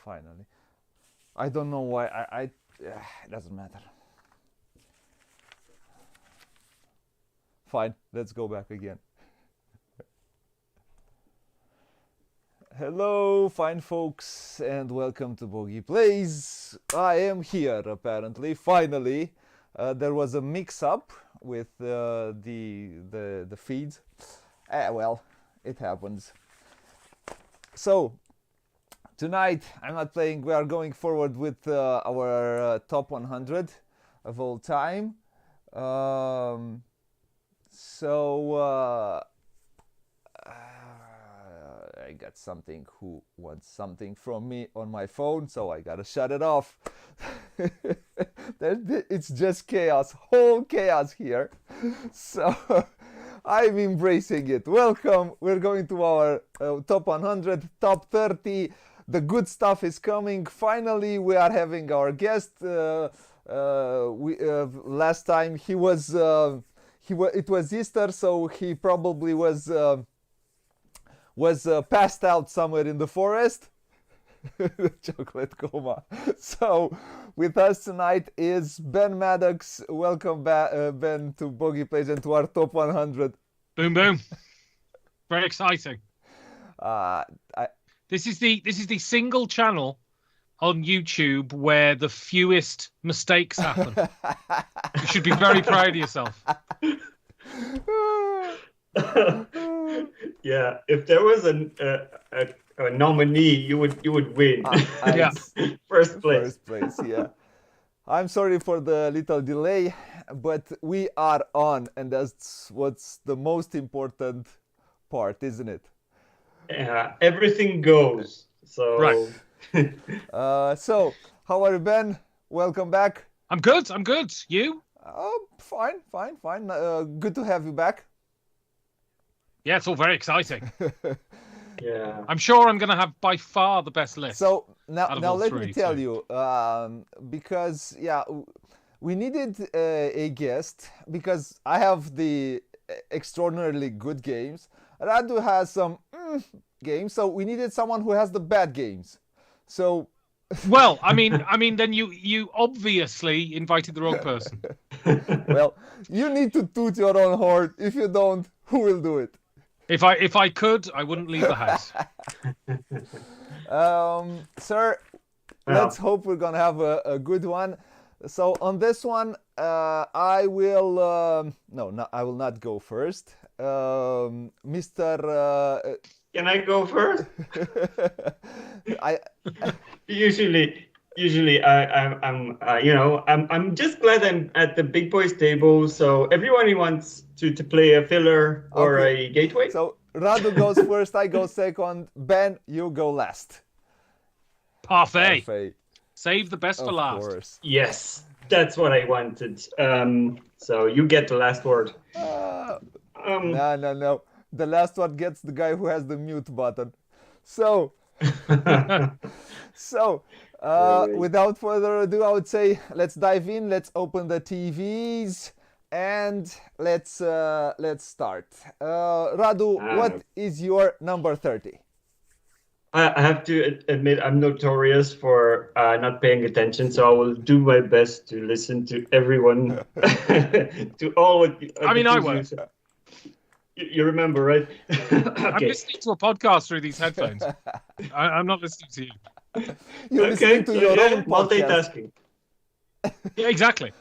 finally. I don't know why. It doesn't matter. Fine, let's go back again. Hello, fine folks, and welcome to Booghy Plays. I am here, apparently. Finally, there was a mix-up with the feeds. Well, it happens. So tonight, I'm not playing. We are going forward with our top 100 of all time. I got something who wants something from me on my phone, so I gotta shut it off. It's just chaos, whole chaos here. So I'm embracing it. Welcome. We're going to our top 100, top 30. The good stuff is coming. Finally, we are having our guest. Last time it was Easter, so he probably was passed out somewhere in the forest. Chocolate coma. So with us tonight is Ben Maddox. Welcome back, Ben, to Booghy Plays and to our top 100. Boom boom. Very exciting. I This is the single channel on YouTube where the fewest mistakes happen. You should be very proud of yourself. Yeah, if there was a nominee, you would win. Yeah. First place. First place, yeah. I'm sorry for the little delay, but we are on, and that's what's the most important part, isn't it? Everything goes. So Right. So how are you, Ben? Welcome back. I'm good. You? Fine. Good to have you back. Yeah, it's all very exciting. yeah. I'm sure I'm going to have by far the best list. So now all let three, me tell you, because we needed a guest because I have the extraordinarily good games. Radu has some games, so we needed someone who has the bad games. So, well, I mean, then you obviously invited the wrong person. well, you need to toot your own horn. If you don't, who will do it? If I could, I wouldn't leave the house. Sir, let's hope we're gonna have a good one. So on this one, I will I will not go first. Mr. Can I go first? Usually I'm just glad I'm at the big boys table. So everyone who wants to play a filler or a gateway. So Radu goes first, I go second. Ben, you go last. Parfait. Save the best for last. Of course. Yes, that's what I wanted. So you get the last word. No. The last one gets the guy who has the mute button. So, without further ado, I would say let's dive in. Let's open the TVs and let's start. Radu, what is your number 30? I have to admit I'm notorious for not paying attention, so I will do my best to listen to everyone, to all what. I won't. You remember, right? Okay. I'm listening to a podcast through these headphones. I'm not listening to you. You're listening to your own podcast. Multitasking. Yeah, exactly.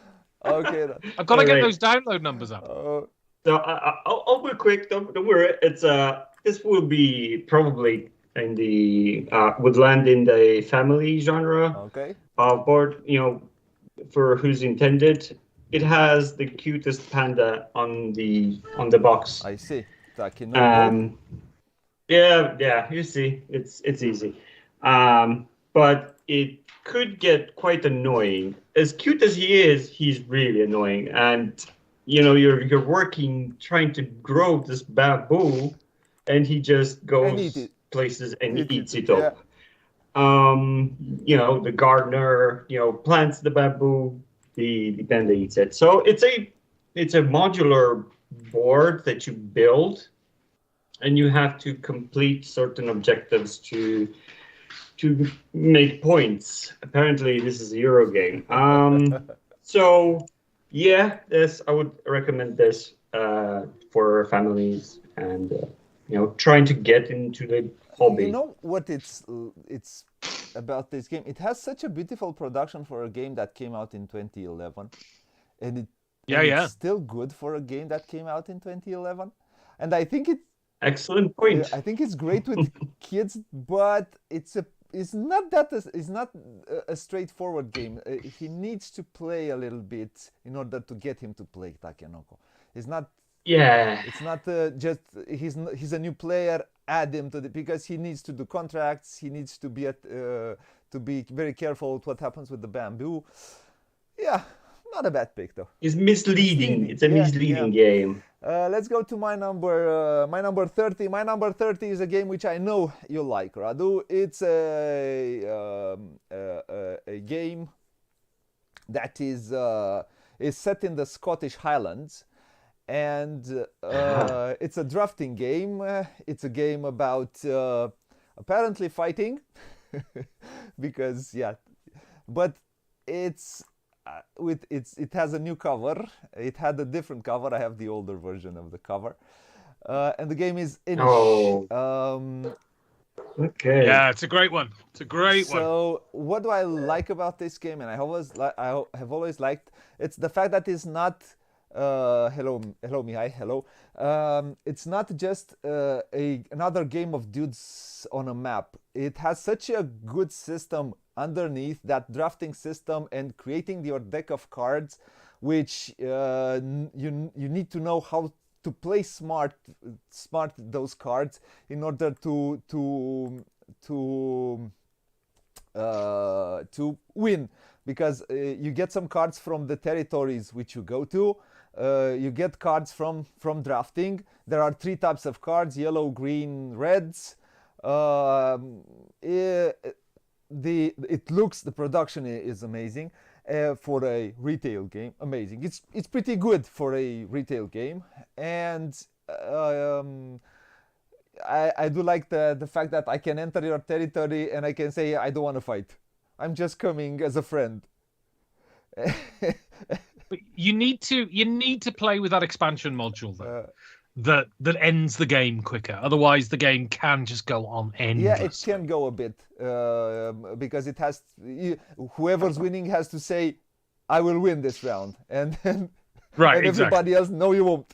Okay. I've got to get those download numbers up. So I'll be quick. Don't worry. It's this will be probably in the would land in the family genre. Okay. Board, for who's intended. It has the cutest panda on the box. I see. Yeah. You see, it's easy, but it could get quite annoying. As cute as he is, he's really annoying. And you're working trying to grow this bamboo, and he just goes places and eats it up. The gardener, plants the bamboo. The panda eats it. So it's a modular board that you build, and you have to complete certain objectives to to make points. Apparently, this is a Euro game. So yeah, this I would recommend this for families and trying to get into the hobby. You know what it's about this game? It has such a beautiful production for a game that came out in 2011, and it's still good for a game that came out in 2011. And I think excellent point. I think it's great with kids, but it's not a straightforward game. He needs to play a little bit in order to get him to play Takenoko. It's not. Yeah. It's not just he's a new player. Add him to because he needs to do contracts. He needs to be very careful with what happens with the bamboo. Yeah, not a bad pick though. It's misleading. It's a misleading game. Let's go to my number 30. My number 30 is a game which I know you like, Radu. It's a game that is set in the Scottish Highlands. And it's a drafting game. It's a game about apparently fighting, because but it has a new cover. It had a different cover. I have the older version of the cover, and the game is Inish. Oh. Okay. Yeah, it's a great one. It's a great one. So what do I like about this game? And I have always liked it's the fact that it's not. Hello Mihai, hello. It's not just another game of dudes on a map. It has such a good system underneath, that drafting system and creating your deck of cards, which you need to know how to play smart those cards in order to win, because you get some cards from the territories which you go to. You get cards from drafting. There are 3 types of cards: yellow, green, reds. The production is amazing for a retail game. Amazing. It's pretty good for a retail game, and I do like the fact that I can enter your territory and I can say I don't want to fight. I'm just coming as a friend. But you need to play with that expansion module though, that ends the game quicker. Otherwise, the game can just go on endlessly. Yeah, it can go a bit because it has whoever's winning has to say, "I will win this round," and then right, and everybody exactly. else, "No, you won't."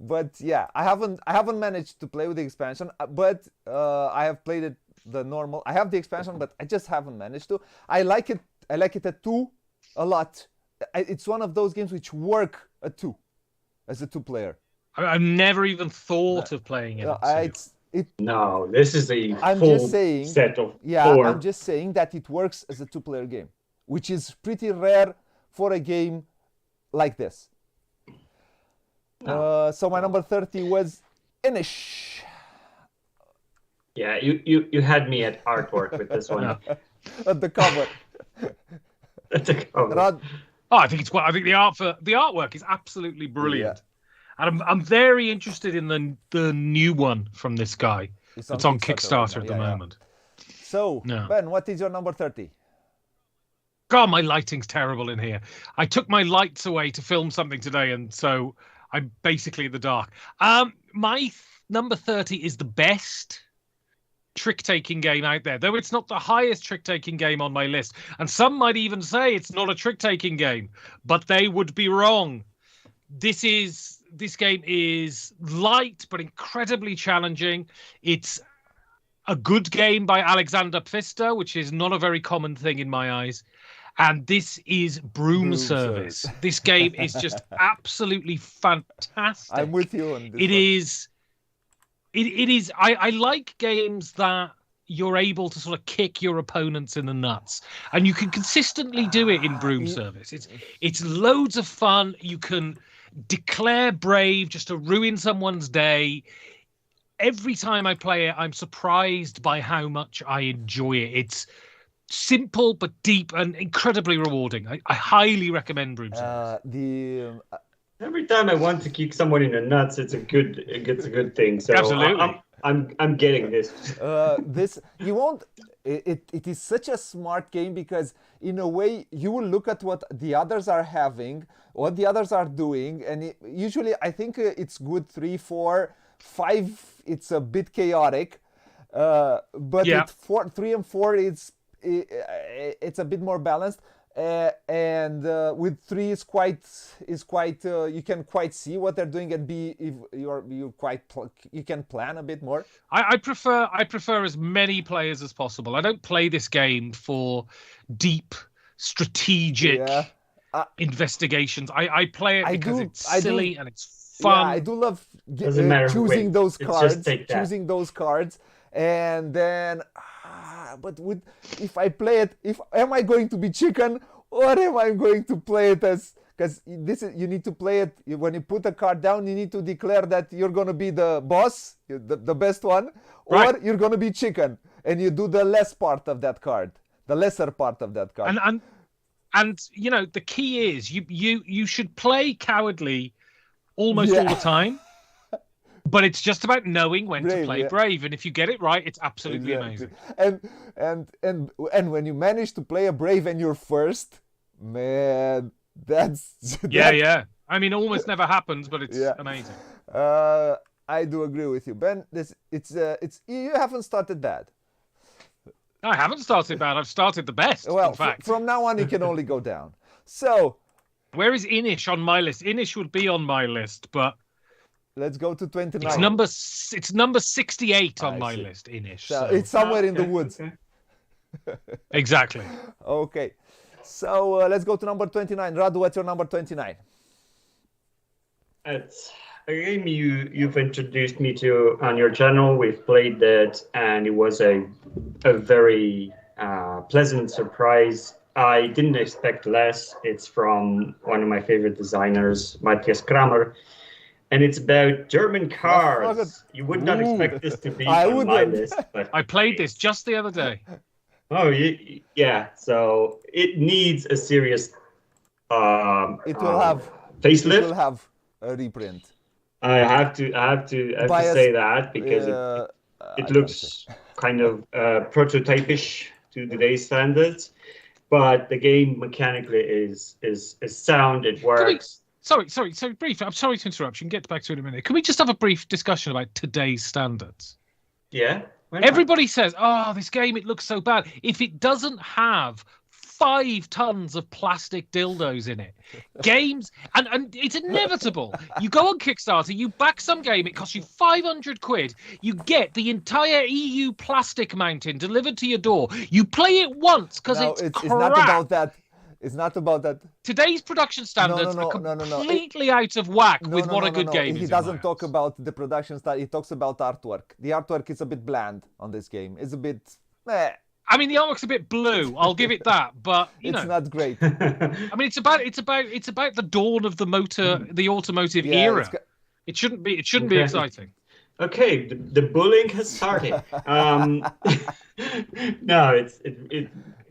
But yeah, I haven't managed to play with the expansion, but I have played it the normal. I have the expansion, but I just haven't managed to. I like it at 2 a lot. It's one of those games which work at 2 as a 2-player. I've never even thought of playing it. No, this is a I'm full just saying, set of 4. I'm just saying that it works as a 2-player game, which is pretty rare for a game like this. No. So my number 30 was Inish. Yeah, you had me at artwork with this one. At the cover. At the cover. I think the artwork is absolutely brilliant. Yeah. And I'm very interested in the new one from this guy. It's on Kickstarter at the moment. So, Ben, what is your number 30? God, my lighting's terrible in here. I took my lights away to film something today, and so I'm basically in the dark. My number 30 is the best trick-taking game out there, though it's not the highest trick-taking game on my list. And some might even say it's not a trick-taking game, but they would be wrong. This game is light but incredibly challenging. It's a good game by Alexander Pfister, which is not a very common thing in my eyes. And this is Broom Service. This game is just absolutely fantastic. I'm with you on this. It is. I like games that you're able to sort of kick your opponents in the nuts, and you can consistently do it in Broom Service. It's loads of fun. You can declare brave just to ruin someone's day. Every time I play it, I'm surprised by how much I enjoy it. It's simple but deep and incredibly rewarding. I highly recommend Broom Service. Every time I want to kick someone in the nuts, it's a good thing. So absolutely. I'm getting this. This you won't. It is such a smart game because in a way you will look at what the others are having, what the others are doing, and usually I think it's good 3, 4, 5. It's a bit chaotic, but Yeah. with 3 and 4, it's a bit more balanced. And with 3 is quite you can quite see what they're doing and be if you can plan a bit more. I prefer as many players as possible. I don't play this game for deep strategic Yeah. investigations. I play it because it's silly and it's Yeah, fun. I do love Doesn't matter who choosing wins. those It's cards, just take that. choosing those cards, and then. But if I play it, am I going to be chicken or am I going to play it as? Because you need to play it when you put a card down. You need to declare that you're going to be the boss, the best one, or Right. you're going to be chicken, and you do the less part of that card, the lesser part of that card. And you know the key is you should play cowardly almost all the time. But it's just about knowing when to play brave, and if you get it right, it's absolutely amazing. And when you manage to play a brave and you're first, man, that's yeah. I mean, almost never happens, but it's amazing. I do agree with you, Ben. It's you haven't started bad. I haven't started bad. I've started the best. Well, in fact, from now on, you can only go down. So, where is Inish on my list? Inish would be on my list, but. Let's go to 29. It's number 68 on my list, Inish. So it's somewhere in the woods. Okay. Exactly. Okay. So let's go to number 29. Radu, what's your number 29? It's a game you've introduced me to on your channel. We've played that, and it was a very pleasant surprise. I didn't expect less. It's from one of my favorite designers, Matthias Kramer. And it's about German cars. You would not expect this to be on my list. But I played this just the other day. Oh, yeah. So it needs a serious It will have facelift. It will have a reprint. I have to say that because it looks kind of prototypish to today's standards, but the game mechanically is sound. It works. Sorry, brief. I'm sorry to interrupt. You can get back to it in a minute. Can we just have a brief discussion about today's standards? Yeah. Everybody says, "Oh, this game, it looks so bad." If it doesn't have 5 tons of plastic dildos in it, games, and it's inevitable. You go on Kickstarter, you back some game, it costs you 500 quid. You get the entire EU plastic mountain delivered to your door. You play it once because it's crap. It's not about that. It's not about that. Today's production standards are completely out of whack with what a good game is. He doesn't talk about the production style. He talks about artwork. The artwork is a bit bland on this game. It's a bit. I mean, the artwork's a bit blue. I'll give it that, but it's not great. I mean, it's about the dawn of the automotive era. It shouldn't be exciting. Okay, the bullying has started. No,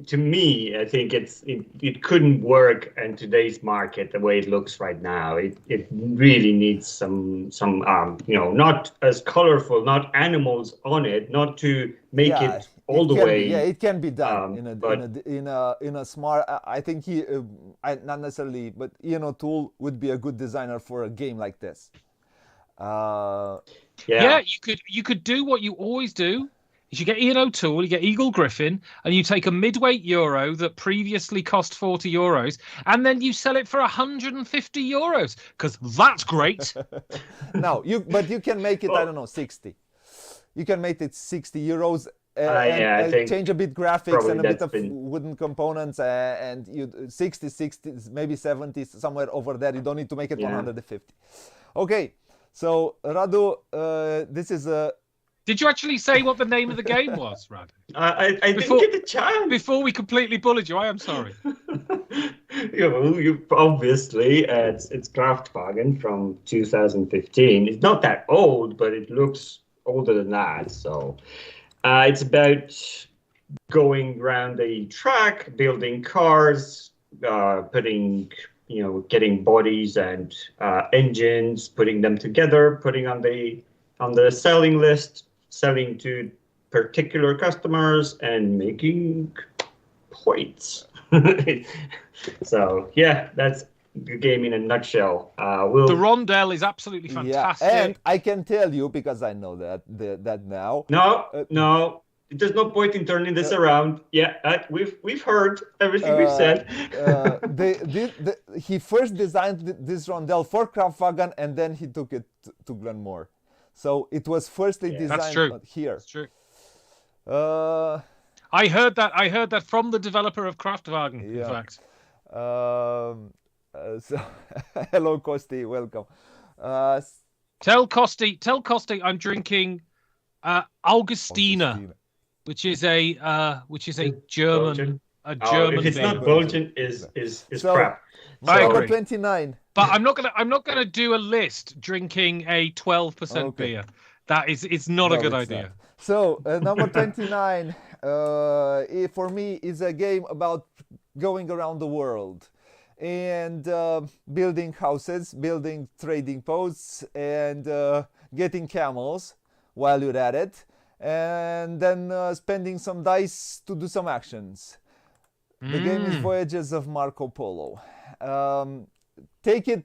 to me, I think it couldn't work in today's market the way it looks right now. It really needs some not as colorful, not animals on it, not to make it all the way. Yeah, it can be done in a smart. I think not necessarily, but Tool would be a good designer for a game like this. Yeah, you could do what you always do. Is you get Ian O'Toole, you get Eagle Griffin, and you take a midweight Euro that previously cost €40, and then you sell it for €150 because that's great. No, but you can make it. I don't know, 60. You can make it €60. And change a bit graphics and a bit of wooden components, and you 60, maybe 70, somewhere over there. You don't need to make it 150. Okay. So, Radu, this is a... Did you actually say what the name of the game was, Radu? I didn't get a chance. Before we completely bullied you, I am sorry. You obviously, it's Kraftwagen from 2015. It's not that old, but it looks older than that. So, it's about going around the track, building cars, getting bodies and engines, putting them together, putting on the selling list, selling to particular customers and making points. So yeah, that's the game in a nutshell. The rondel is absolutely fantastic. Yeah, and I can tell you because I know that now. No, there's no point in turning this around. Yeah, we've heard everything we've said. He first designed this rondel for Kraftwagen, and then he took it to Glenmore. So it was firstly designed here. That's true. I heard that from the developer of Kraftwagen. In fact. So hello, Kosti, welcome. Tell Kosti I'm drinking Augustiner, which is a German if it's not Belgian, is so, crap. Number 29. But I'm not gonna do a list drinking a 12% beer. It's not a good idea. Not. So number 29 for me is a game about going around the world and building houses, building trading posts, and getting camels while you're at it, and then spending some dice to do some actions. The game is Voyages of Marco Polo. Take it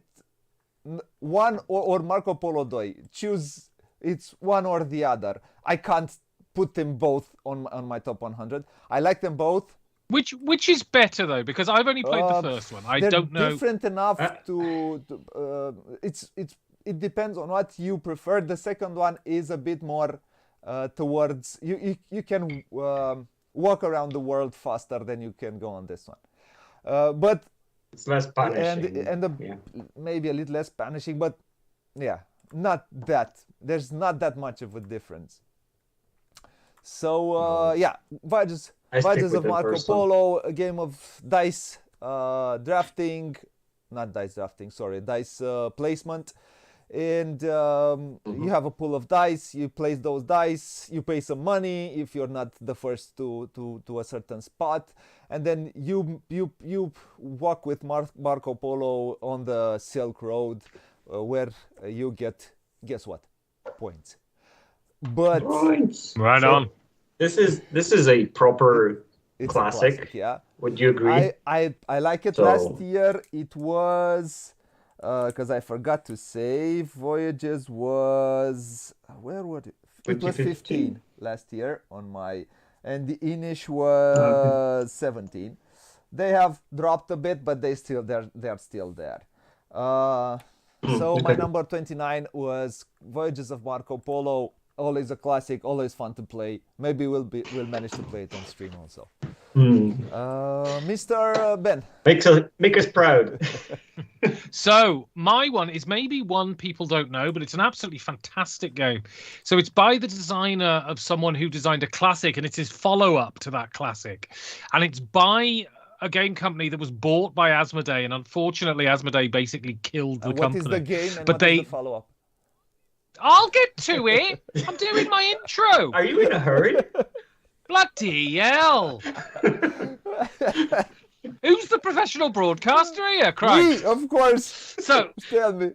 one or Marco Polo 2. Choose, it's one or the other. I can't put them both on my top 100. I like them both. Which is better though? Because I've only played the first one. I don't know. They're different enough to it depends on what you prefer. The second one is a bit more towards you can walk around the world faster than you can go on this one. But it's less punishing and maybe a little less punishing, but yeah, not that. There's not that much of a difference. So Voyages of Marco Polo, a game of dice drafting, not dice drafting, sorry, dice placement. And you have a pool of dice, you place those dice, you pay some money if you're not the first to a certain spot, and then you walk with Marco Polo on the Silk Road where you get, guess what, points. But right on. This is a proper classic. Yeah. Would you agree? I like it. Last year it was because I forgot to say Voyages was where was it? It was 15 last year on my, and the Inish was 17. They have dropped a bit, but they're still there. So my number 29 was Voyages of Marco Polo. Always a classic, always fun to play. Maybe we'll manage to play it on stream also. Mr. Ben, make us proud. So my one is maybe one people don't know, but it's an absolutely fantastic game. So it's by the designer of someone who designed a classic, and it's his follow-up to that classic, and it's by a game company that was bought by Asmodee, and unfortunately Asmodee basically killed the company. What is the game and but what is the follow-up? I'll get to it. I'm doing my intro. Are you in a hurry? Bloody hell. Who's the professional broadcaster here, Christ? Me, of course. So tell me.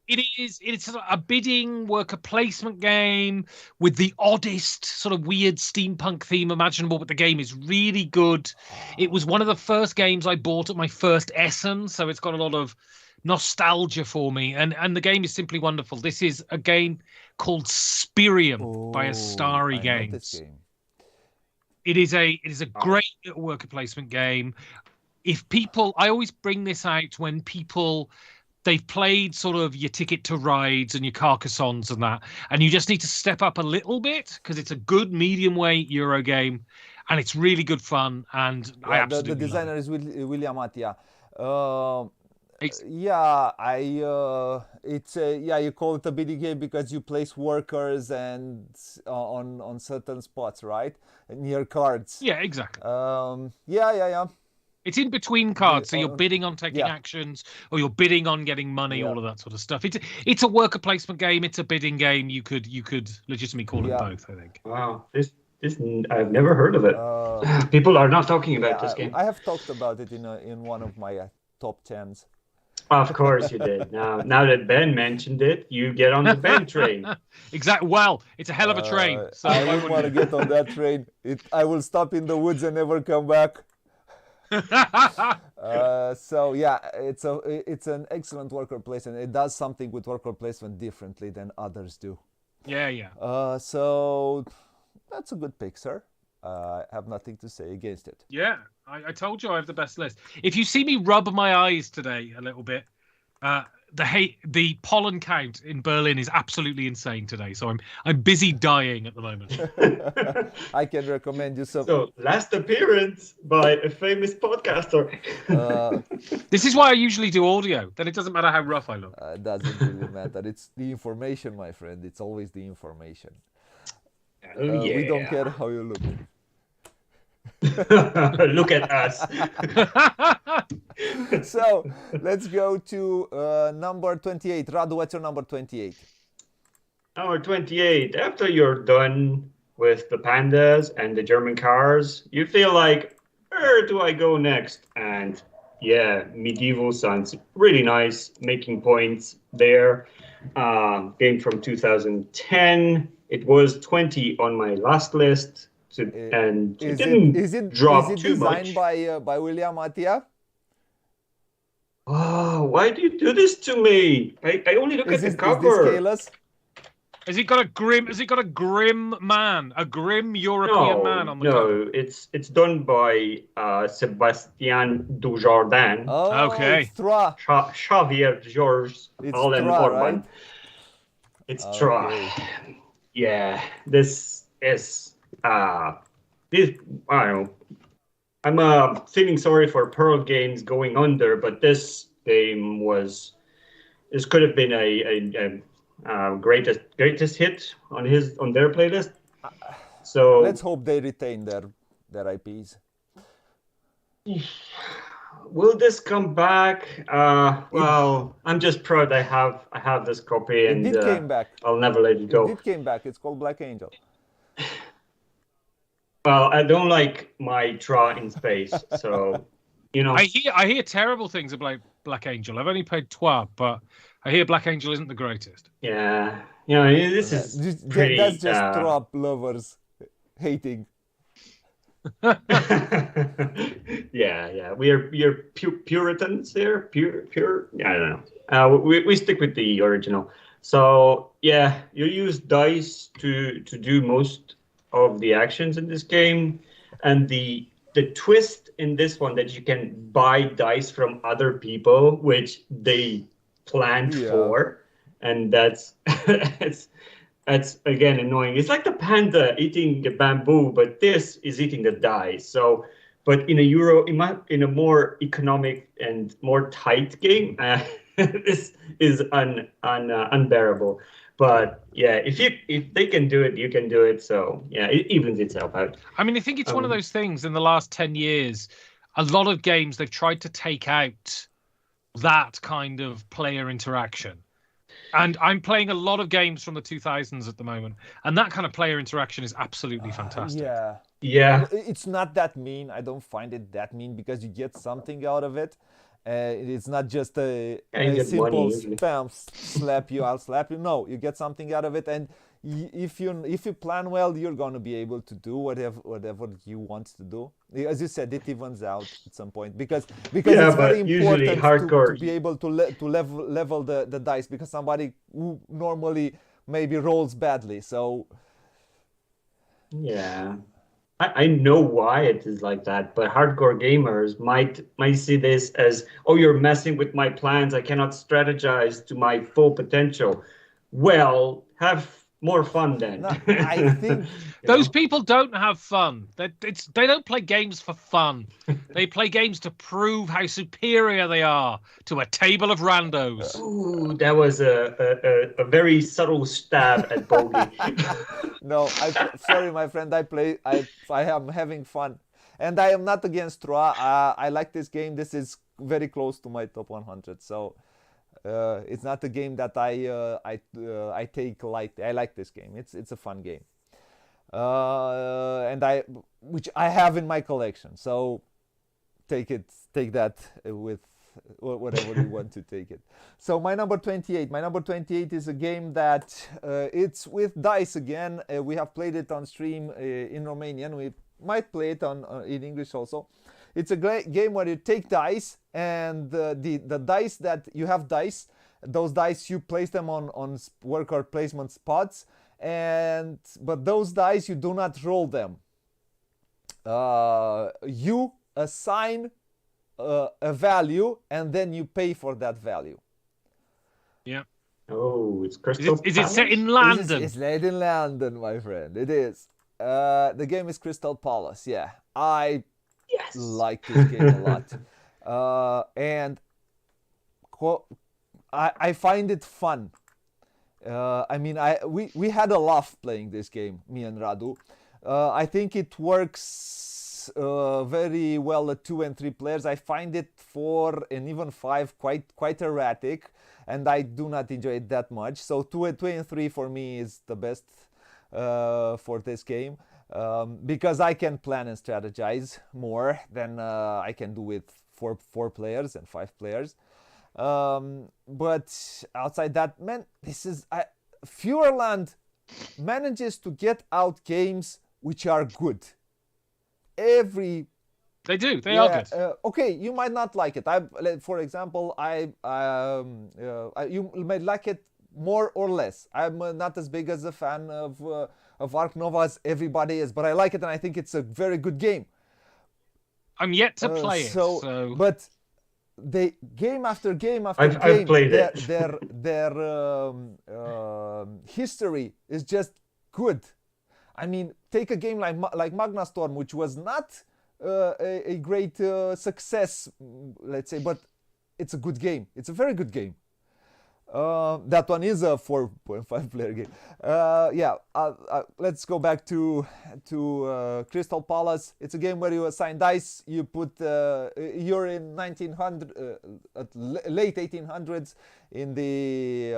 It's a bidding worker placement game with the oddest sort of weird steampunk theme imaginable, but the game is really good. It was one of the first games I bought at my first Essen, so it's got a lot of nostalgia for me, and the game is simply wonderful. This is a game called Spirium by Astari Games. It is a great little worker placement game. I always bring this out when they've played sort of your Ticket to Rides and your Carcassonnes and that, and you just need to step up a little bit because it's a good medium weight Euro game, and it's really good fun. And I absolutely the designer is William Attia. It's you call it a bidding game because you place workers and on certain spots, right, near cards. Yeah, exactly. Yeah. It's in between cards, so you're bidding on taking actions, or you're bidding on getting money, all of that sort of stuff. It's a worker placement game. It's a bidding game. You could legitimately call it both, I think. Wow, this I've never heard of it. People are not talking about this game. I have talked about it in one of my top 10s. Of course you did. Now that Ben mentioned it, you get on the Ben train. Exactly. Well, it's a hell of a train. So I why wouldn't want to wouldn't get on that train. I will stop in the woods and never come back. you? So yeah, it's an excellent worker placement. It does something with worker placement differently than others do. Yeah. So that's a good pick, sir. I have nothing to say against it. Yeah, I told you I have the best list. If you see me rub my eyes today a little bit, the pollen count in Berlin is absolutely insane today. So I'm busy dying at the moment. I can recommend you some. So, last appearance by a famous podcaster. This is why I usually do audio. Then it doesn't matter how rough I look. It doesn't really matter. It's the information, my friend. It's always the information. Oh, yeah. We don't care how you look. Look at us. So let's go to number 28. Radu, what's your number 28? Number 28. After you're done with the pandas and the German cars, you feel like, where do I go next? And yeah, Medieval sounds really nice, making points there. Game from 2010. It was 20 on my last list. And it didn't drop too much. Is it designed by William Attia? Oh, why do you do this to me? I only look at the cover. Is this Has it got a grim man, a grim European man on the cover? No, it's done by Sébastien Dujardin. Oh, okay. It's Troyes. Xavier Georges Allen Orban. Right? It's Troyes. Yeah, this is this. I don't know. I'm feeling sorry for Pearl Games going under, but this game could have been a greatest hit on their playlist. So let's hope they retain their IPs. Will this come back? Well, I'm just proud I have this copy, and it came back. I'll never let it go. It came back. It's called Black Angel. Well, I don't like my Tra in space, so you know. I hear terrible things about Black Angel. I've only played Trois, but I hear Black Angel isn't the greatest. Yeah, this is pretty. That's just Trop lovers hating. Yeah. We're Puritans here. Pure. I don't know. We stick with the original. So yeah, you use dice to do most of the actions in this game, and the twist in this one that you can buy dice from other people, which they planned for, and that's that's again annoying. It's like the panda eating the bamboo, but this is eating the dice. So, but in a more economic and more tight game, this is unbearable. But yeah, if they can do it, you can do it. So yeah, it evens itself out. I mean, I think it's one of those things in the last 10 years, a lot of games they've tried to take out that kind of player interaction. And I'm playing a lot of games from the 2000s at the moment, and that kind of player interaction is absolutely fantastic. Yeah. It's not that mean. I don't find it that mean because you get something out of it. It's not just a simple spam slap you, I'll slap you. No, you get something out of it, and if you plan well, you're going to be able to do whatever you want to do. As you said, it evens out at some point because it's very important to be able to level the dice, because somebody who normally maybe rolls badly. So yeah. I know why it is like that, but hardcore gamers might see this as, oh, you're messing with my plans. I cannot strategize to my full potential. Well, have more fun then. No, I think those people don't have fun. They don't play games for fun. They play games to prove how superior they are to a table of randos. Ooh, that was a very subtle stab at Booghy. No, sorry, my friend. I am having fun, and I am not against Troyes. I like this game. This is very close to my top 100. So. It's not a game that I take lightly. I like this game. It's a fun game, which I have in my collection. So take that with whatever you want to take it. So my number 28. My number 28 is a game that it's with dice again. We have played it on stream in Romanian. We might play it in English also. It's a great game where you take dice, and the dice that you have dice, those dice you place them on worker placement spots, but those dice you do not roll them. You assign a value, and then you pay for that value. Yeah. Oh, it's Crystal Is it set Palace? in London? It's set in London, my friend. It is. The game is Crystal Palace. Yeah, I like this game a lot, and I find it fun. I mean, we had a laugh playing this game, me and Radu. I think it works very well at 2 and 3 players. I find it 4 and even 5 quite erratic, and I do not enjoy it that much. So 2 and 3 for me is the best for this game, because I can plan and strategize more than I can do with 4 players and 5 players. But outside that, man, Feuerland manages to get out games which are good. They do. They are good. Okay, you might not like it. For example, you may like it more or less. I'm not as big as a fan of Ark Nova as everybody is, but I like it, and I think it's a very good game. I'm yet to play it. So, but they game after game after I've game, played it. their history is just good. I mean, take a game like Magna Storm, which was not a great success, let's say, but it's a good game. It's a very good game. That one is a 4.5 player game. Let's go back to Crystal Palace. It's a game where you assign dice. You put you're in 1900 late 1800s in the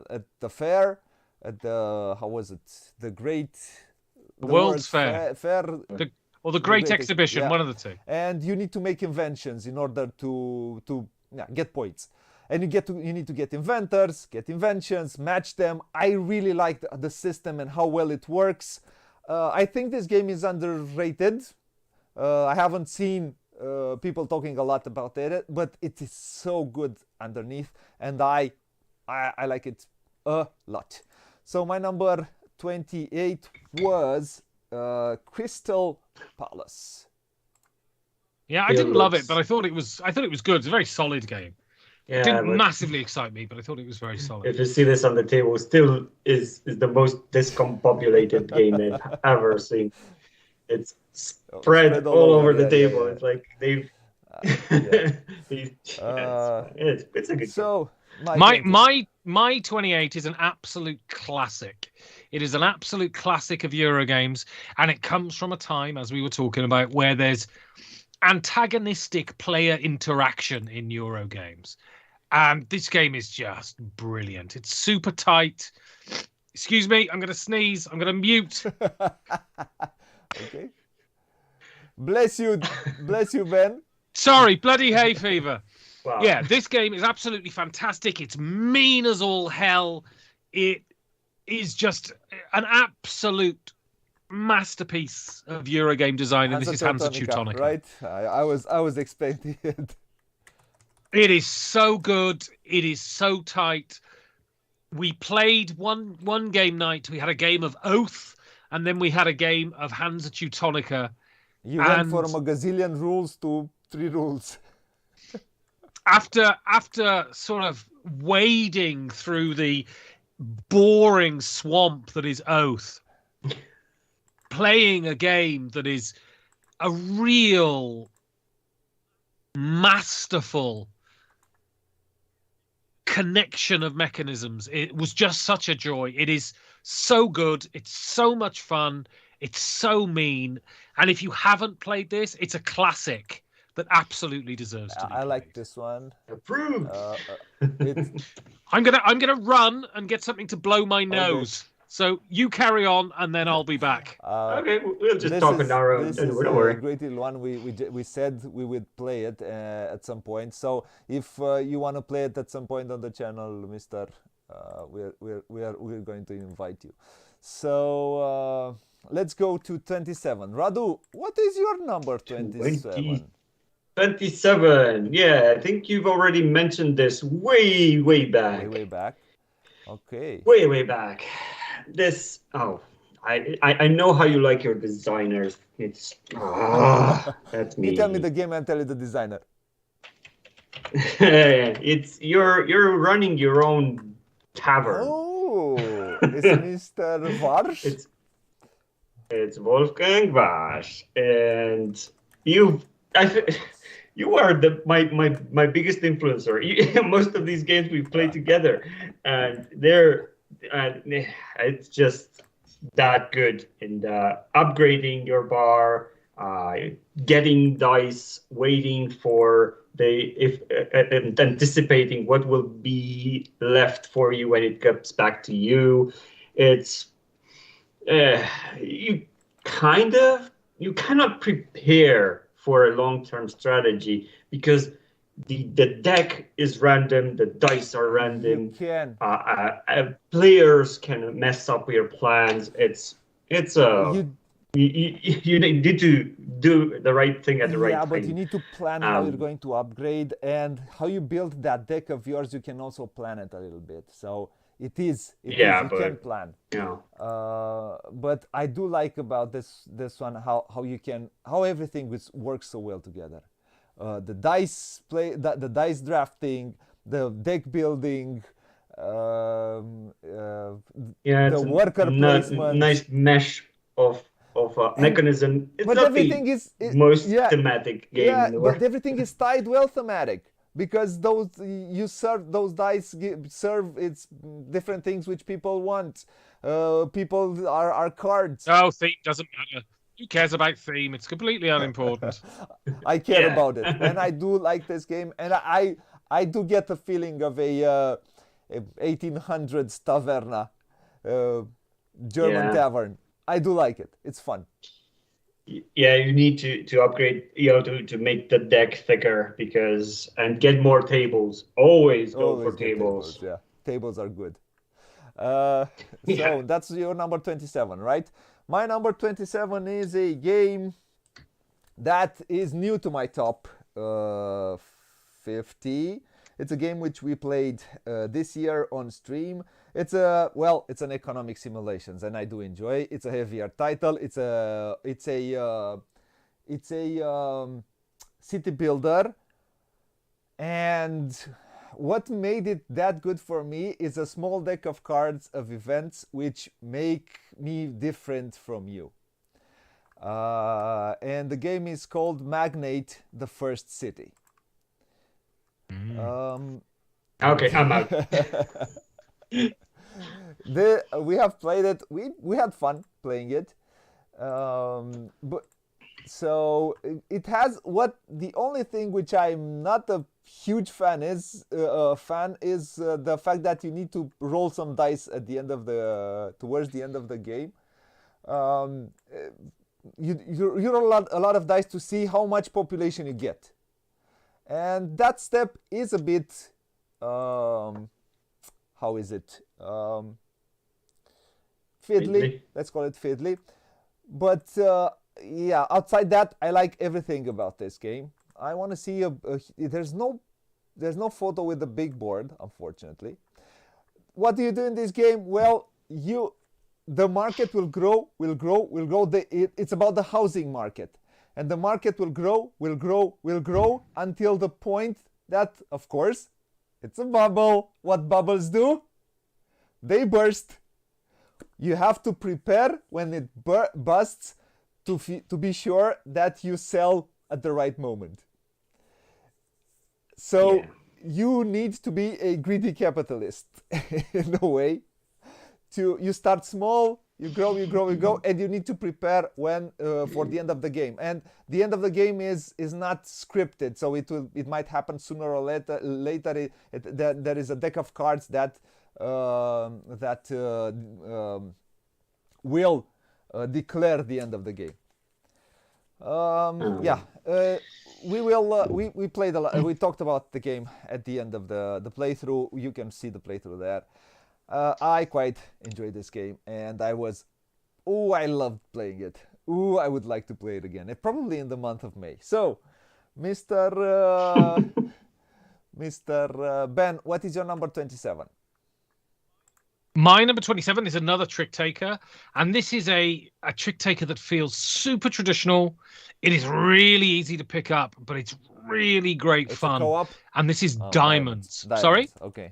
at the fair, at the the World's Fair. Or the Great Exhibition, yeah. one of the two. And you need to make inventions in order to get points. And you need to get inventors, get inventions, match them. I really like the system and how well it works. I think this game is underrated. I haven't seen people talking a lot about it, but it is so good underneath, and I like it a lot. So my number 28 was Crystal Palace. Yeah, I didn't love it, but I thought it was good. It's a very solid game. Yeah, it didn't massively excite me, but I thought it was very solid. If you see this on the table, still is the most discombobulated game I've ever seen. It's spread all over the table. Yeah. It's like they've. It's a good. So my 28 is an absolute classic. It is an absolute classic of Eurogames, and it comes from a time, as we were talking about, where there's antagonistic player interaction in Eurogames. And this game is just brilliant. It's super tight. Excuse me, I'm going to sneeze. I'm going to mute. Okay. Bless you, Ben. Sorry, bloody hay fever. Wow. Yeah, this game is absolutely fantastic. It's mean as all hell. It is just an absolute masterpiece of Eurogame design, and this is Hansa Teutonica. Right? I was expecting it. It is so good. It is so tight. We played one game night. We had a game of Oath, and then we had a game of Hansa Teutonica. You went from a gazillion rules to 3 rules. After sort of wading through the boring swamp that is Oath, playing a game that is a real masterful connection of mechanisms. It was just such a joy. It is so good. It's so much fun. It's so mean. And if you haven't played this, it's a classic that absolutely deserves to be played. Like this one. Approved. I'm gonna run and get something to blow my nose. So you carry on, and then I'll be back. Okay, we'll just talk on our own. This is Don't a worry. great little one. We said we would play it at some point. So if you want to play it at some point on the channel, Mister, we're going to invite you. So let's go to 27. Radu, what is your number 27? 27. Yeah, I think you've already mentioned this way back. Way back. Okay. Way back. This. Oh, I know how you like your designers. It's that's me. You tell me the game and tell you the designer. It's you're running your own tavern. Oh, it's Mr. Varsh. It's Wolfgang Vash, and you are my biggest influencer. Most of these games we've played together, and it's just that good in upgrading your bar, getting dice, waiting for and anticipating what will be left for you when it comes back to you. It's you cannot prepare for a long-term strategy because the deck is random, the dice are random. You can. Players can mess up your plans. You need to do the right thing at the right time. Yeah, but you need to plan how you're going to upgrade, and how you build that deck of yours. You can also plan it a little bit. So you can plan. Yeah. But I do like about this one how everything works so well together. The dice the dice drafting, the deck building, the worker placement. Nice mesh of mechanism. It's but not everything the most thematic game in the world. but everything is tied well thematic. Because those dice serve it's different things which people want. People are cards. Oh, theme doesn't matter. Who cares about theme? It's completely unimportant. I care about it, and I do like this game, and I do get the feeling of a 1800s taverna, German tavern. I do like it. It's fun. Yeah, you need to upgrade, to make the deck thicker and get more tables. Always go for tables. Yeah, tables are good. So that's your number 27, right? My number 27 is a game that is new to my top 50. It's a game which we played this year on stream. It's an economic simulations, and I do enjoy it. It's a heavier title. It's a city builder, and what made it that good for me is a small deck of cards of events which make me different from you. And the game is called Magnate: The First City. Okay, I'm out. We have played it. We had fun playing it. But so it has the only thing which I'm not a huge fan is the fact that you need to roll some dice at the end of towards the end of the game. You roll a lot of dice to see how much population you get, and that step is a bit how is it fiddly. Let's call it fiddly, but yeah, outside that, I like everything about this game. I want to see there's no photo with the big board, unfortunately. What do you do in this game? Well, the market will grow. It's about the housing market, and the market will grow until the point that, of course, it's a bubble. What bubbles do? They burst. You have to prepare when it busts to be sure that you sell at the right moment. So you need to be a greedy capitalist in a way. You start small, you grow, and you need to prepare for the end of the game. And the end of the game is not scripted, so it might happen sooner or later. There is a deck of cards that that will declare the end of the game. Yeah, we will. We played a lot. We talked about the game at the end of the playthrough. You can see the playthrough there. I quite enjoyed this game, and I was. Oh, I loved playing it. Oh, I would like to play it again. Probably in the month of May. So, Mr. Mr. Ben, what is your number 27? My number 27 is another trick taker, and this is a trick taker that feels super traditional. It is really easy to pick up, but it's really great It's fun. a co-op? And this is Oh, Diamonds. Diamonds. Sorry? Okay.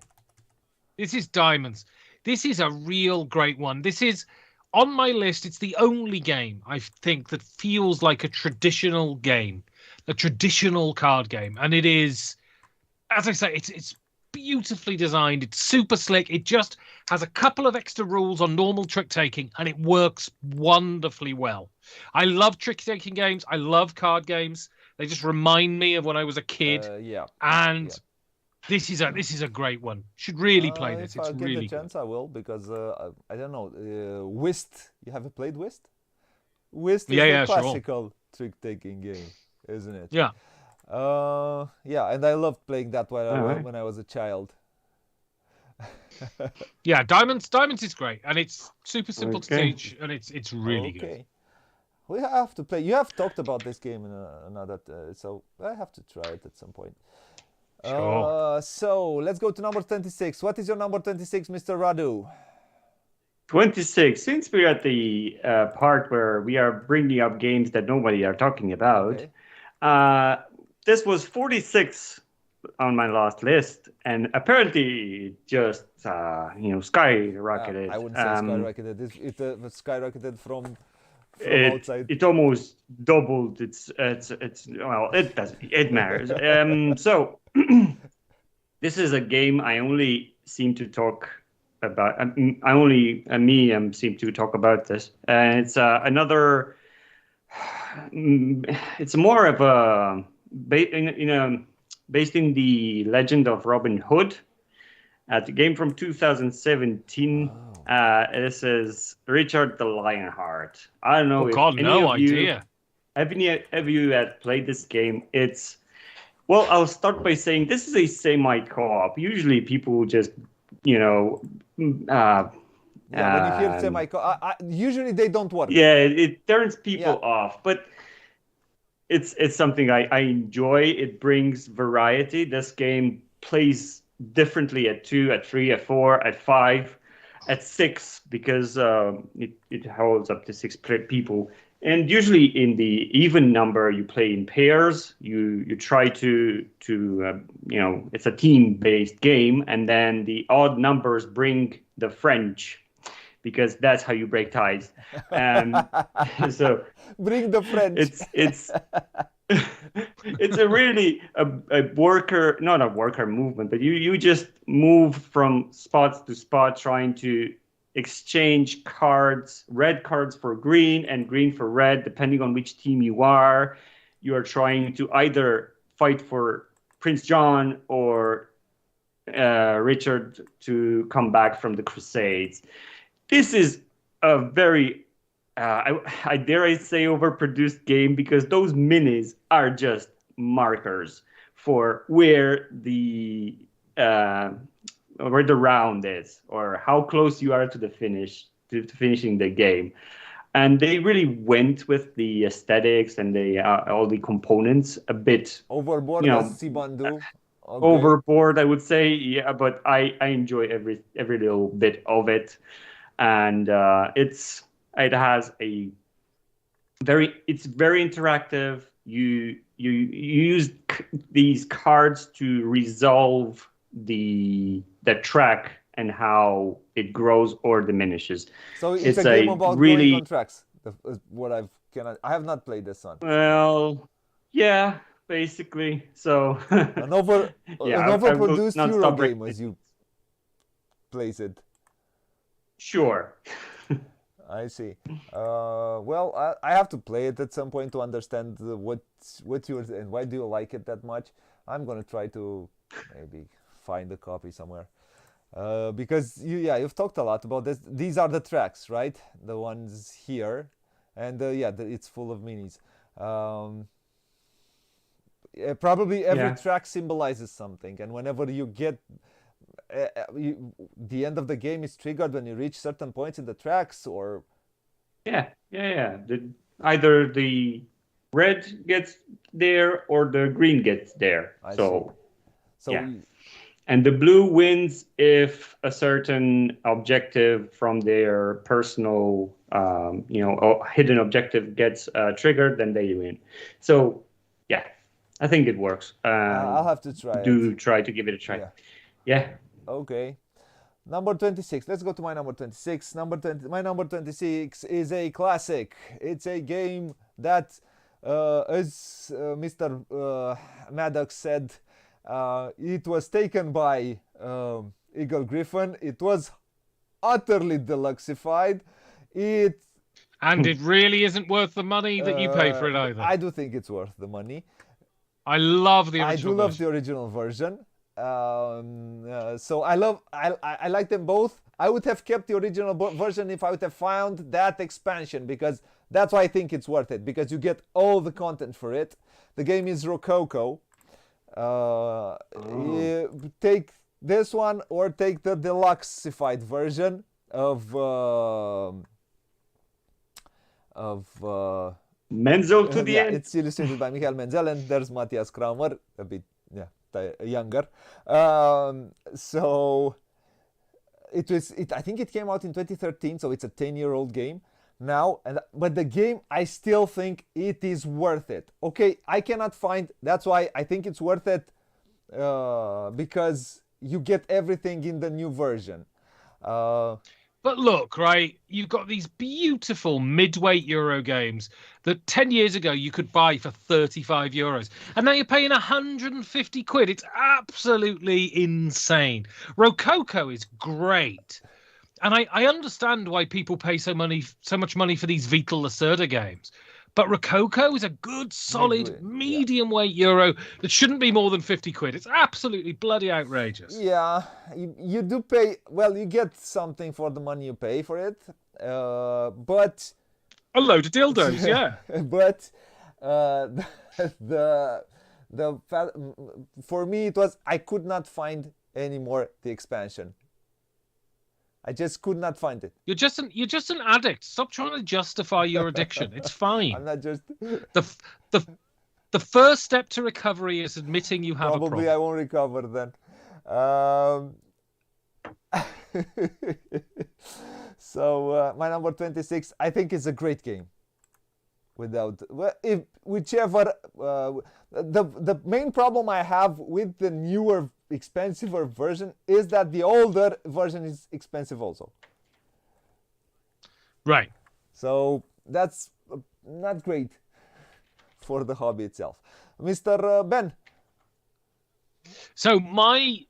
This is Diamonds. This is a real great one. This is on my list. It's the only game I think that feels like a traditional game, a traditional card game. And it is, as I say, it's beautifully designed. It's super slick. It just has a couple of extra rules on normal trick taking, and it works wonderfully well. I love trick taking games. I love card games. They just remind me of when I was a kid. Yeah. And yeah. this is a great one. Should really play this. If It's I get really the chance, good. I will, because I don't know. Whist. You have played Whist? Whist is Yeah, a sure. classical trick-taking game, isn't it? Yeah. Yeah, and I loved playing that Alright. when I was a child. Yeah, Diamonds is great, and it's super simple to Okay. teach, and it's really good. Okay. We have to play. You have talked about this game in another, so I have to try it at some point. Sure. So let's go to number 26. What is your number 26, Mr. Radu? 26. Since we're at the part where we are bringing up games that nobody are talking about, Okay. this was 46 on my last list, and apparently it just skyrocketed. I wouldn't say skyrocketed. It skyrocketed from It outside. it almost doubled. It's well, it matters. So this is a game I only seem to talk about. Seem to talk about this, and it's another. It's more of a based in the legend of Robin Hood. The game from 2017. This is Richard the Lionheart. I don't know Oh if God, any no of you idea. have you had played this game. It's well, I'll start by saying this is a semi-co-op. Usually, people just Yeah, when you hear semi, usually they don't work. yeah, it turns people Yeah. off, but it's something I enjoy. It brings variety. This game plays differently at 2, at 3, at 4, at 5, at 6, because it holds up to 6 people. And usually in the even number, you play in pairs. You try to it's a team-based game, and then the odd numbers bring the French, because that's how you break ties. So Bring the French. it's it's a really a worker, not a worker movement, but you just move from spots to spot, trying to exchange cards, red cards for green and green for red, depending on which team you are. You are trying to either fight for Prince John or Richard to come back from the Crusades. This is a very I dare I say overproduced game, because those minis are just markers for where the round is, or how close you are to the finish, to finishing the game. And they really went with the aesthetics and the all the components a bit Overboard, as Siban do. Okay. overboard, I would say. Yeah, but I enjoy every little bit of it, and it has it's very interactive. You use these cards to resolve the track and how it grows or diminishes. So it's a game about really going on tracks. What I have not played this one. well, yeah, basically. So An yeah, overproduced not Euro stop game, as you place it. Sure. I see. Well, I have to play it at some point to understand what you and why do you like it that much. I'm gonna try to maybe find a copy somewhere. Because you've talked a lot about this. These are the tracks, right? The ones here, and it's full of minis. Probably every track symbolizes something, and whenever you get the end of the game is triggered when you reach certain points in the tracks, or either the red gets there or the green gets there. I see. And the blue wins if a certain objective from their personal, hidden objective gets triggered, then they win. So, yeah, I think it works. I'll have to try. Try to give it a try. Yeah. Okay. Number 26. Let's go to my number 26. My number 26 is a classic. It's a game that, as Mr. Maddox said, it was taken by Eagle Griffin. It was utterly deluxeified. And it really isn't worth the money that you pay for it either. I do think it's worth the money. I love the original I do love the original version. So I like them both. I would have kept the original version if I would have found that expansion, because that's why I think it's worth it, because you get all the content for it. The game is Rococo. Take this one or take the deluxeified version of Menzel to the end. It's illustrated by Michael Menzel, and there's Matthias Kramer, a bit younger. So I think it came out in 2013, so it's a 10-year-old game now, but the game, I still think it is worth it. Okay, I cannot find, that's why I think it's worth it, because you get everything in the new version. But look, right, you've got these beautiful mid-weight Euro games that 10 years ago you could buy for 35 euros. And now you're paying 150 quid. It's absolutely insane. Rococo is great. And I understand why people pay so much money for these Vital Lacerda games. But Rococo is a good, solid, medium-weight Euro that shouldn't be more than 50 quid. It's absolutely bloody outrageous. Yeah, you do pay... Well, you get something for the money you pay for it, but... A load of dildos, yeah. But for me, it was... I could not find anymore the expansion. I just could not find it. You're just an addict. Stop trying to justify your addiction. It's fine. I'm not just... The first step to recovery is admitting you have a problem. Probably I won't recover then. So my number 26, I think, is a great game. The main problem I have with the newer, expensive version is that the older version is expensive also. Right. So that's not great for the hobby itself. Mr. Ben. So my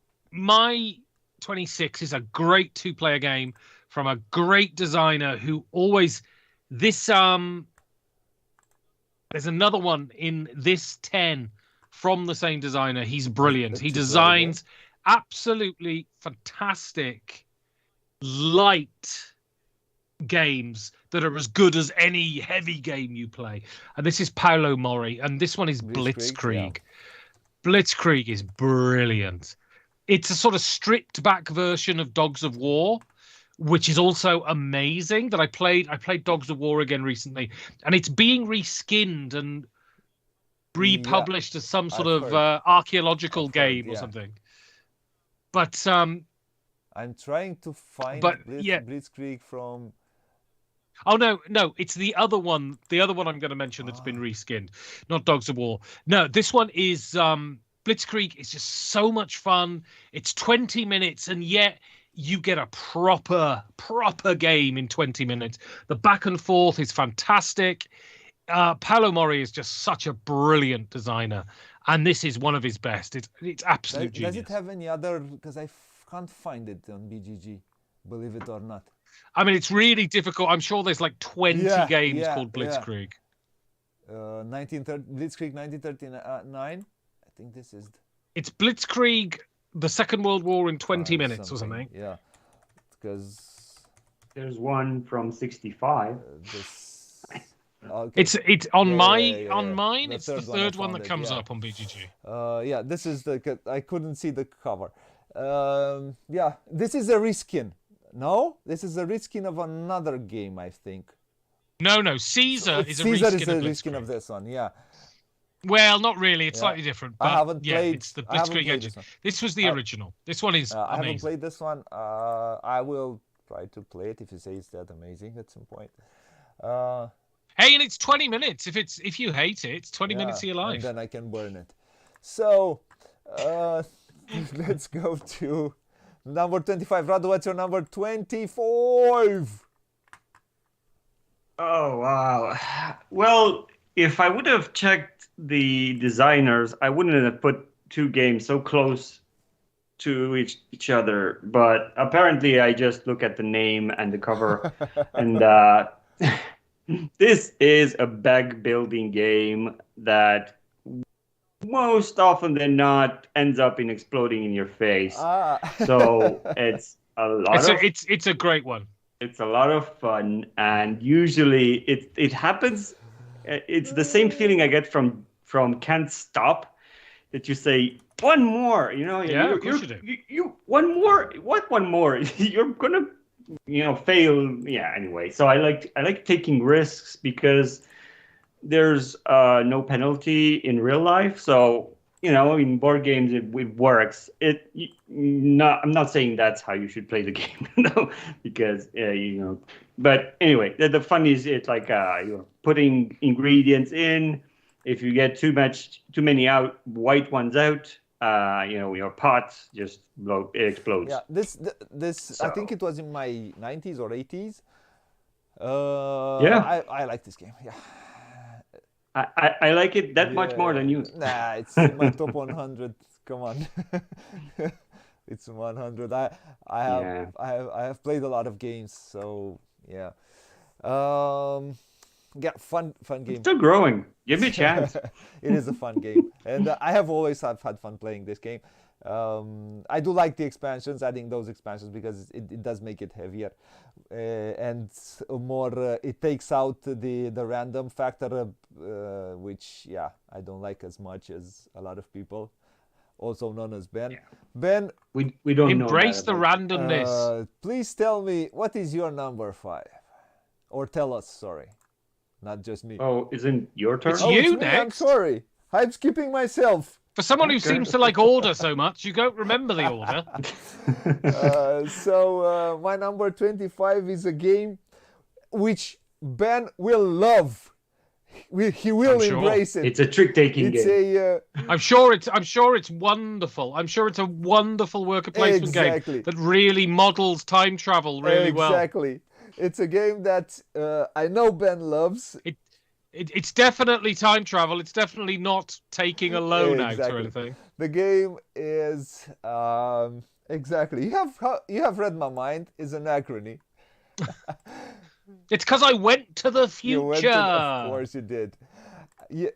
26 is a great two-player game from a great designer who always there's another one in this 10 from the same designer. He's brilliant. He designs absolutely fantastic light games that are as good as any heavy game you play. And this is Paolo Mori, and this one is Blitzkrieg. Yeah. Blitzkrieg is brilliant. It's a sort of stripped back version of Dogs of War, which is also amazing. That I played Dogs of War again recently, and it's being reskinned and republished as some sort of archaeological game or something. But I'm trying to find Blitzkrieg from... Oh no, it's the other one. The other one I'm going to mention that's been reskinned, not Dogs of War. No, this one is Blitzkrieg. Is just so much fun. It's 20 minutes, and yet you get a proper game in 20 minutes. The back and forth is fantastic. Paolo Mori is just such a brilliant designer, and this is one of his best. It's absolute genius. Does it have any other? Because I can't find it on BGG, believe it or not. I mean, it's really difficult. I'm sure there's like 20 games called Blitzkrieg. Blitzkrieg 1939. I think this is... It's Blitzkrieg the Second World War in 20 minutes or something. Yeah, because There's one from 65. this. Okay. It's on Yeah, my yeah, yeah, on yeah. mine. The It's the third one I third one found that it, comes yeah. up on BGG. Yeah, this is I couldn't see the cover. Yeah, this is a reskin. No, this is a reskin of another game, I think. No, Caesar is a Caesar reskin is a of reskin of Blitzkrieg. this one. Yeah, Well, not really. It's yeah. slightly different. I But haven't yeah, played. it's the I haven't Blitzkrieg played engine. this one. This was the original. This one is I haven't amazing. played this one. I will try to play it if you say it's that amazing at some point. Hey, and it's 20 minutes. If you hate it, it's 20 minutes of your And life. then I can burn it. So, let's go to number 25. Radu, what's your number 25? Oh, wow. Well, if I would have checked the designers, I wouldn't have put two games so close to each other. But apparently, I just look at the name and the cover. And this is a bag building game that most often than not ends up in exploding in your face. So it's a lot It's a great one. It's a lot of fun, and usually it happens. It's the same feeling I get from Can't Stop, that you say one more. You know, Yeah, of course you do. You one more. What one more? You're gonna, fail. Yeah. Anyway, so I like taking risks because there's no penalty in real life. So in board games it works. I'm not saying that's how you should play the game, because But anyway, the fun is it's like you're putting ingredients in. If you get too many white ones out, your pot just explodes. Yeah, this I think it was in my 90s or 80s. Yeah. I like this game. Yeah. I like it that much more than you. Nah, it's in my top 100. Come on. It's 100. I have played a lot of games, so yeah. Yeah, fun game. It's still growing. Give me a chance. It is a fun game, and I have always had fun playing this game. I do like the expansions, adding those expansions, because it does make it heavier, and more. It takes out the random factor, which I don't like as much as a lot of people, also known as Ben. Yeah. Ben, we don't Embrace the randomness. please tell me, what is your number 5, or tell us. Sorry, not just me. Oh, isn't your turn? It's Oh, you it's me. I'm next. sorry. I'm skipping myself. For someone who Okay. seems to like order so much, you don't remember the order. So my number 25 is a game which Ben will love. He will I'm sure. embrace it. It's a trick-taking It's game. a I'm sure it's wonderful. I'm sure it's a wonderful worker placement Exactly. game that really models time travel really well. Exactly. It's a game that I know Ben loves. It's definitely time travel. It's definitely not taking a loan out or Exactly. anything. The game is exactly. You have read my mind. Is Anachrony. It's because I went to the future. You went of course you did.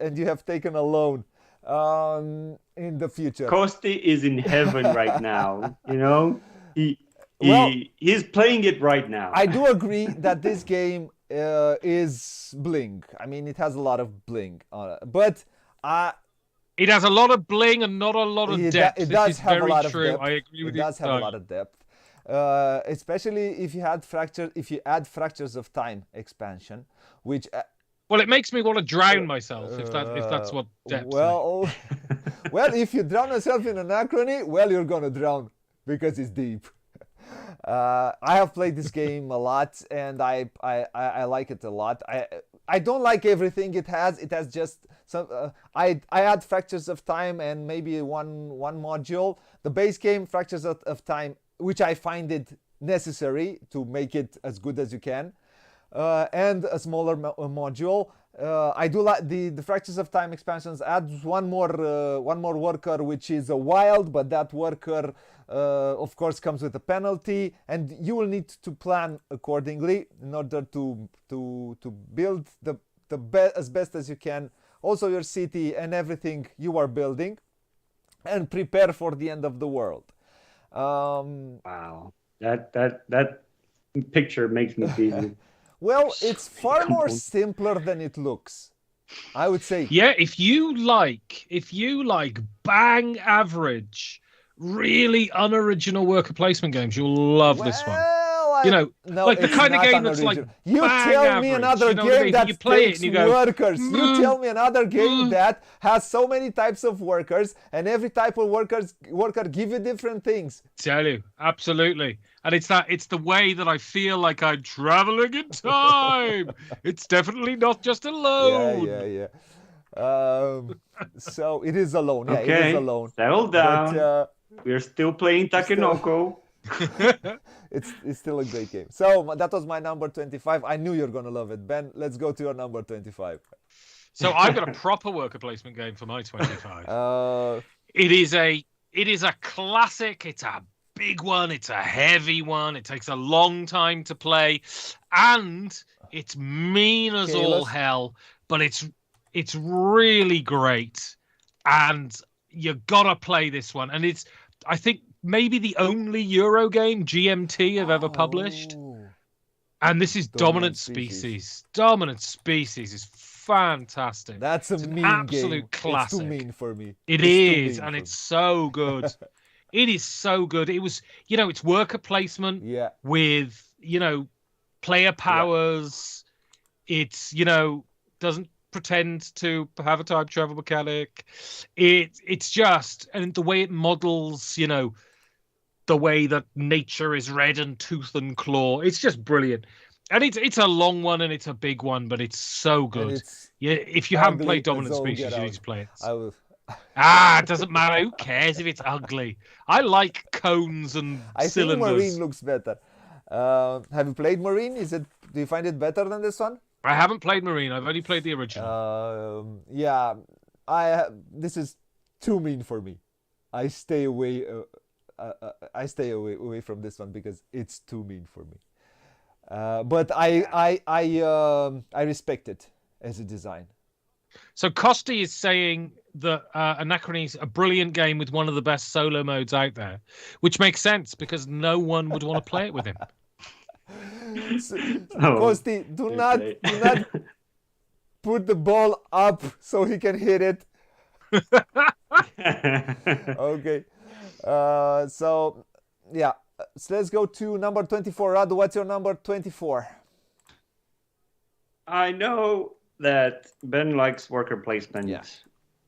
And you have taken a loan in the future. Kosti is in heaven right now. Well- He's playing it right now. I do agree that this game is bling. I mean, it has a lot of bling on it, but It has a lot of bling and not a lot of depth. it This does is have a very lot of true. depth. I agree with It you. does have a lot of depth, especially if you add fractures of time expansion, which Well, it makes me want to drown myself if that's what depth. well, well, if you drown yourself in Anachrony, well, you're gonna drown because it's deep. I have played this game a lot, and I like it a lot. I don't like everything it has. It has just some. I add fractures of time and maybe one module. The base game, fractures of time, which I find it necessary to make it as good as you can, and a smaller module. I do like the fractures of time expansions. Adds one more worker, which is a wild, but that worker, of course, comes with a penalty, and you will need to plan accordingly in order to build as best as you can. Also, your city and everything you are building. and prepare for the end of the world. Wow, that picture makes me dizzy. Well, So it's many far more components. simpler than it looks, I would say. Yeah, if you like bang average, really unoriginal worker placement games, you'll love this one. Well, You know, no, like the it's kind of not game that's like unoriginal. You bang tell me average. another You know what I game mean? That you that play it takes and you go, workers. You "Mm, tell me another game mm." that has so many types of workers, and every type of worker give you different things. Tell you, absolutely. And it's the way that I feel like I'm traveling in time. It's definitely not just Yeah, alone. yeah, yeah. So it is alone. Yeah, it is Okay, alone. settle But down. We're still playing still, Takenoko. it's still a great game. So that was my number 25. I knew you're gonna love it, Ben. Let's go to your number 25. So I've got a proper worker placement game for my 25. Uh, It is a classic. It's a big one. It's a heavy one. It takes a long time to play, and it's mean as all Kalis? hell. But it's really great, and you gotta play this one. And it's, I think, maybe the only Euro game GMT have ever published. oh, And this is Dominant Dominant Species. Species. Dominant Species is fantastic. that's a It's an mean absolute game. classic. It's too mean for me. It It's too is, mean and for it's so good. It is so good. It was, it's worker placement me. Yeah. with, player powers. It's, doesn't pretend to have a time travel mechanic. It's just, and the way it models, the way that nature is red and tooth and claw. It's just brilliant. And it's a long one and it's a big one, but it's so And good. it's Yeah, if you haven't ugly played as Dominant all Species, get you out. need to play it. I will. It doesn't matter. Who cares if it's ugly? I like cones and I think cylinders. Marine looks better. Have you played Marine? Do you find it better than this one? I haven't played Marine. I've only played the original. Yeah, this is too mean for me. I stay away. I stay away from this one because it's too mean for me. But I respect it as a design. So Costi is saying that Anachrony is a brilliant game with one of the best solo modes out there, which makes sense because no one would want to play it with him. So, Oh, Kosti, do not put the ball up so he can hit it. Okay. So yeah. So let's go to number 24. Radu, what's your number 24? I know that Ben likes worker placement. Yeah.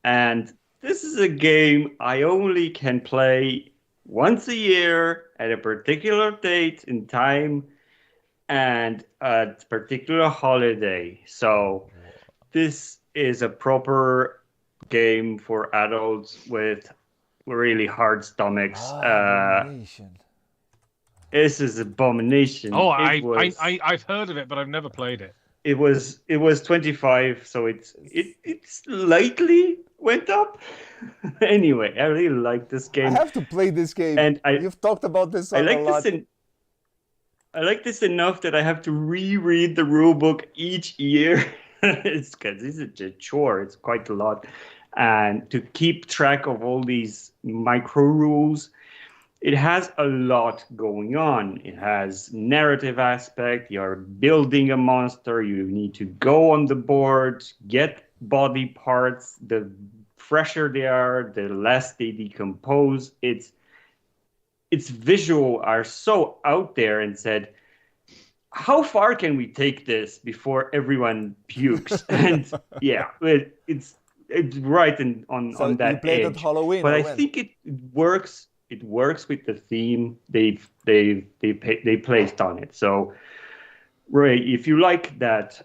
And this is a game I only can play once a year at a particular date in time and a particular holiday. So this is a proper game for adults with really hard stomachs. Abomination. This is Abomination. Oh, I've heard of it, but I've never played it. It was 25, so it slightly went up. Anyway, I really like this I game. have to play this game. And You've talked about this I one like a lot. I like this enough that I have to reread the rule book each year. It's because this is a chore. It's quite a lot, and to keep track of all these micro rules. It has a lot going on. It has narrative aspect. You're building a monster. You need to go on the board, get body parts. The fresher they are, the less they decompose. Its visual are so out there and said, how far can we take this before everyone pukes? And yeah, it's right on that you played edge. at Halloween, but or I when? think it works. It works with the theme they placed on it. So, Ray, if you like that,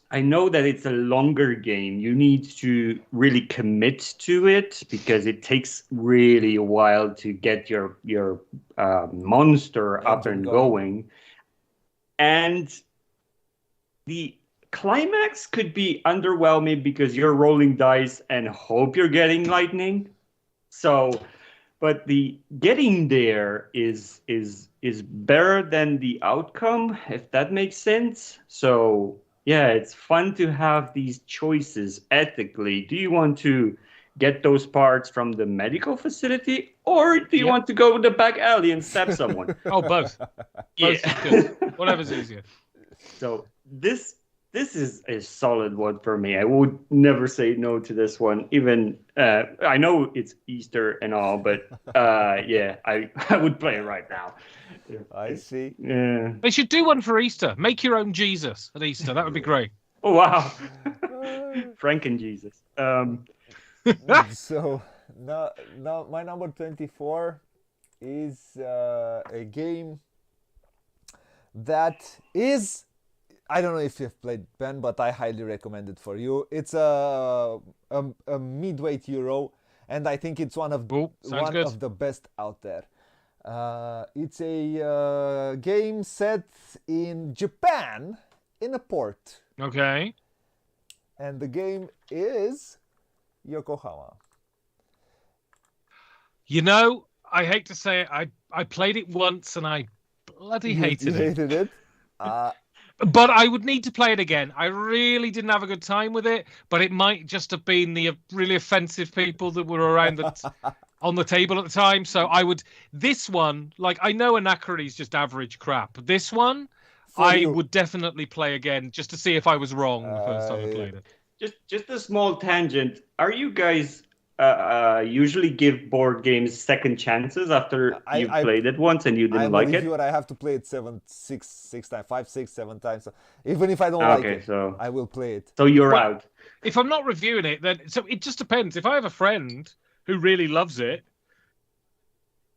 I know that it's a longer game. You need to really commit to it because it takes really a while to get your monster up and going. And the climax could be underwhelming because you're rolling dice and hope you're getting lightning. So, but the getting there is better than the outcome, if that makes sense. So yeah, it's fun to have these choices ethically. Do you want to get those parts from the medical facility, or do you want to go the back alley and stab someone? Oh, both. Yeah. Both is good. Whatever's easier. So this is a solid one for me. I would never say no to this one. Even I know it's Easter and all, but yeah, I would play it right now. I see. Yeah. They should do one for Easter. Make your own Jesus at Easter. That would be great. Oh wow, Franken Jesus. So now my number 24 is a game that is, I don't know if you've played, Ben, but I highly recommend it for you. It's a midweight Euro, and I think it's one of the best out there. It's a game set in Japan, in a port. Okay. And the game is Yokohama. You know, I hate to say it, I played it once and I bloody hated it. Hated it? But I would need to play it again. I really didn't have a good time with it, but it might just have been the really offensive people that were around on the table at the time. So this one, like, I know Anachrony is just average crap. This one, I would definitely play again just to see if I was wrong the first time I played it. Just a small tangent. Are you guys usually give board games second chances after you played it once and you didn't like it? I have to play it 5, 6, 7 times. So even if I don't like it, so I will play it. So you're out. If I'm not reviewing it, then so it just depends. If I have a friend who really loves it,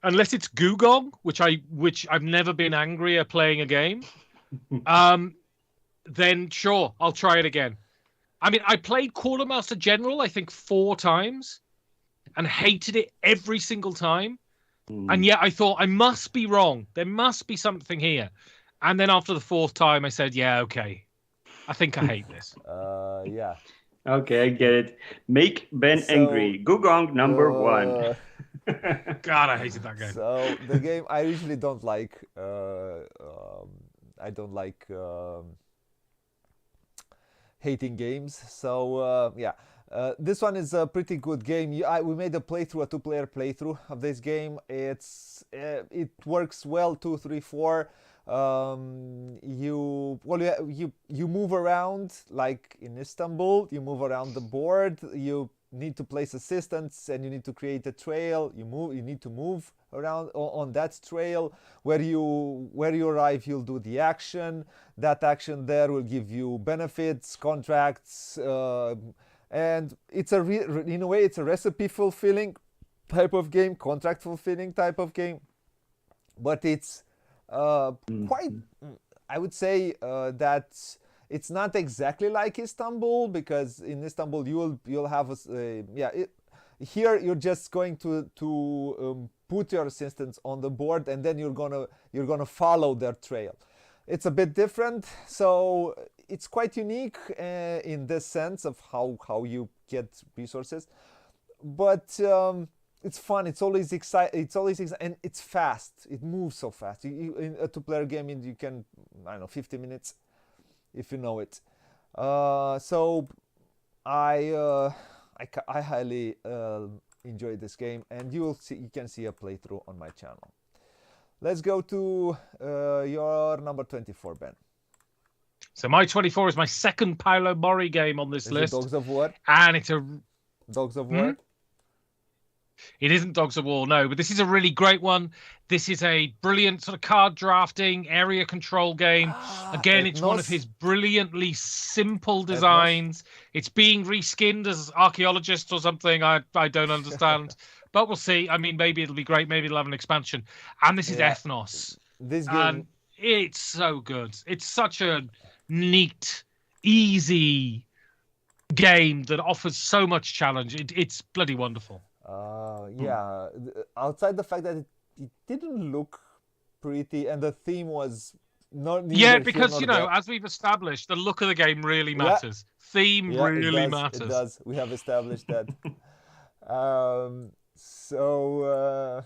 unless it's Gugong, which I've never been angry at playing a game, then sure, I'll try it again. I mean, I played Quartermaster General, I think 4 times, and hated it every single time. And yet I thought, I must be wrong. There must be something here. And then after the 4th time, I said, yeah, okay. I think I hate this. Yeah. Okay, I get it. Make Ben angry. Gugong number 1. God, I hated that game. So the game I usually don't like. I don't like hating games. So yeah, this one is a pretty good game. We made a 2-player playthrough of this game. It works well. 2, 3, 4. You move around like in Istanbul. You move around the board. You need to place assistants and you need to create a trail. You need to move around on that trail. Where you arrive, you'll do the action. That action there will give you benefits, contracts, and it's in a way it's a recipe fulfilling type of game, contract fulfilling type of game, but it's quite, I would say that it's not exactly like Istanbul, because in Istanbul you'll have here you're just going to put your assistants on the board and then you're gonna follow their trail. It's a bit different, so it's quite unique in this sense of how you get resources, but it's fun. It's always exciting. And it's fast. It moves so fast. In a 2-player game, you can, I don't know, 50 minutes, if you know it. So I highly enjoy this game, and you can see a playthrough on my channel. Let's go to your number 24, Ben. So my 24 is my second Paolo Mori game on this list. Dogs of War? And it's a... Dogs of War? It isn't Dogs of War, no, but this is a really great one. This is a brilliant sort of card drafting, area control game. Again, it's one of his brilliantly simple designs. It's being reskinned as archaeologist or something. I don't understand. But we'll see. I mean, maybe it'll be great. Maybe it'll have an expansion. And this is Ethnos. This game... And it's so good. It's such a neat, easy game that offers so much challenge. It's bloody wonderful. Yeah, outside the fact that it didn't look pretty and the theme was not... Yeah, because, you know, as we've established, the look of the game really matters. Theme really matters. It does. We have established that.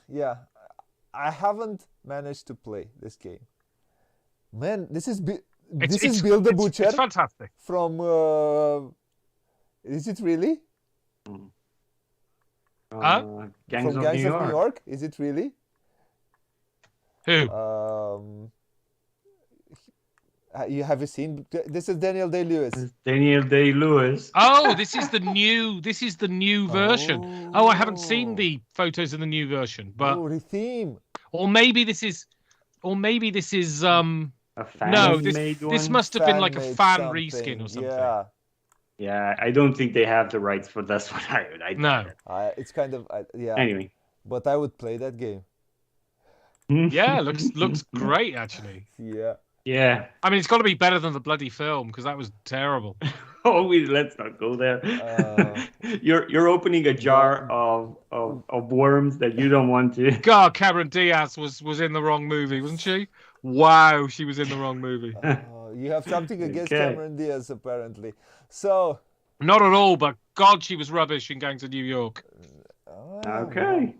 Yeah, I haven't managed to play this game. Man, this is Bill the Butcher. It's fantastic. From... is it really? Gangs From of Gangs New of New York. York? Is it really? Who? You have you seen? This is Daniel Day-Lewis. It's Daniel Day-Lewis. Oh, this is the new. This is the new version. Oh, I haven't seen the photos of the new version, but Oh, the theme. or maybe this is. A No, fan-made this one. must have been like a Fan-made fan something, reskin or something. Yeah. Yeah, I don't think they have the rights for this one. I No. It's kind of yeah. Anyway. But I would play that game. Yeah, looks great actually. Yeah. Yeah. I mean, it's got to be better than the bloody film because that was terrible. Oh, let's not go there. You're opening a jar of worms that you don't want to. God, Cameron Diaz was in the wrong movie, wasn't she? Wow, she was in the wrong movie. You have something against Okay. Cameron Diaz, apparently. So. Not at all, but God, she was rubbish in Gangs of New York. Okay.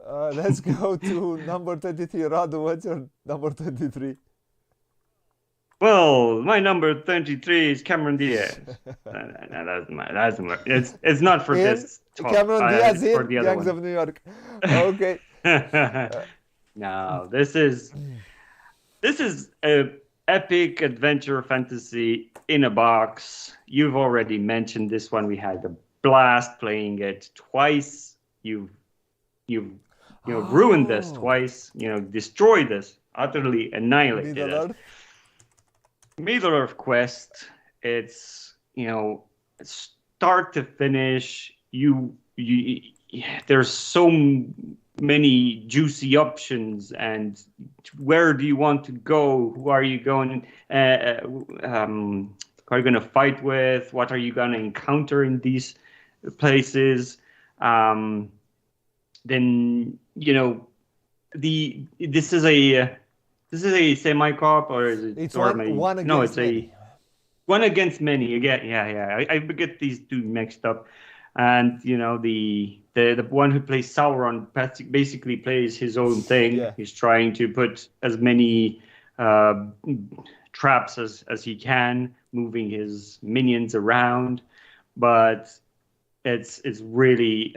Let's go to number 23. Radu, what's your number 23? Well, my number 23 is Cameron Diaz. It's not for this top. Cameron Diaz for in the other Gangs one. of New York. Okay. No, this is a epic adventure fantasy in a box. You've already mentioned this one. We had a blast playing it twice. You've ruined this twice. Destroyed this, utterly annihilated it. Middle-earth. Middle-earth Quest. It's start to finish. There's so many juicy options, and where do you want to go? Who are you going? Who are you going to fight with? What are you going to encounter in these places? Then this is a semi-co-op, or is it? It's or one against no, it's many. One against many. Again, yeah. I get these two mixed up, and the one who plays Sauron basically plays his own thing. Yeah. He's trying to put as many traps as he can, moving his minions around, but it's really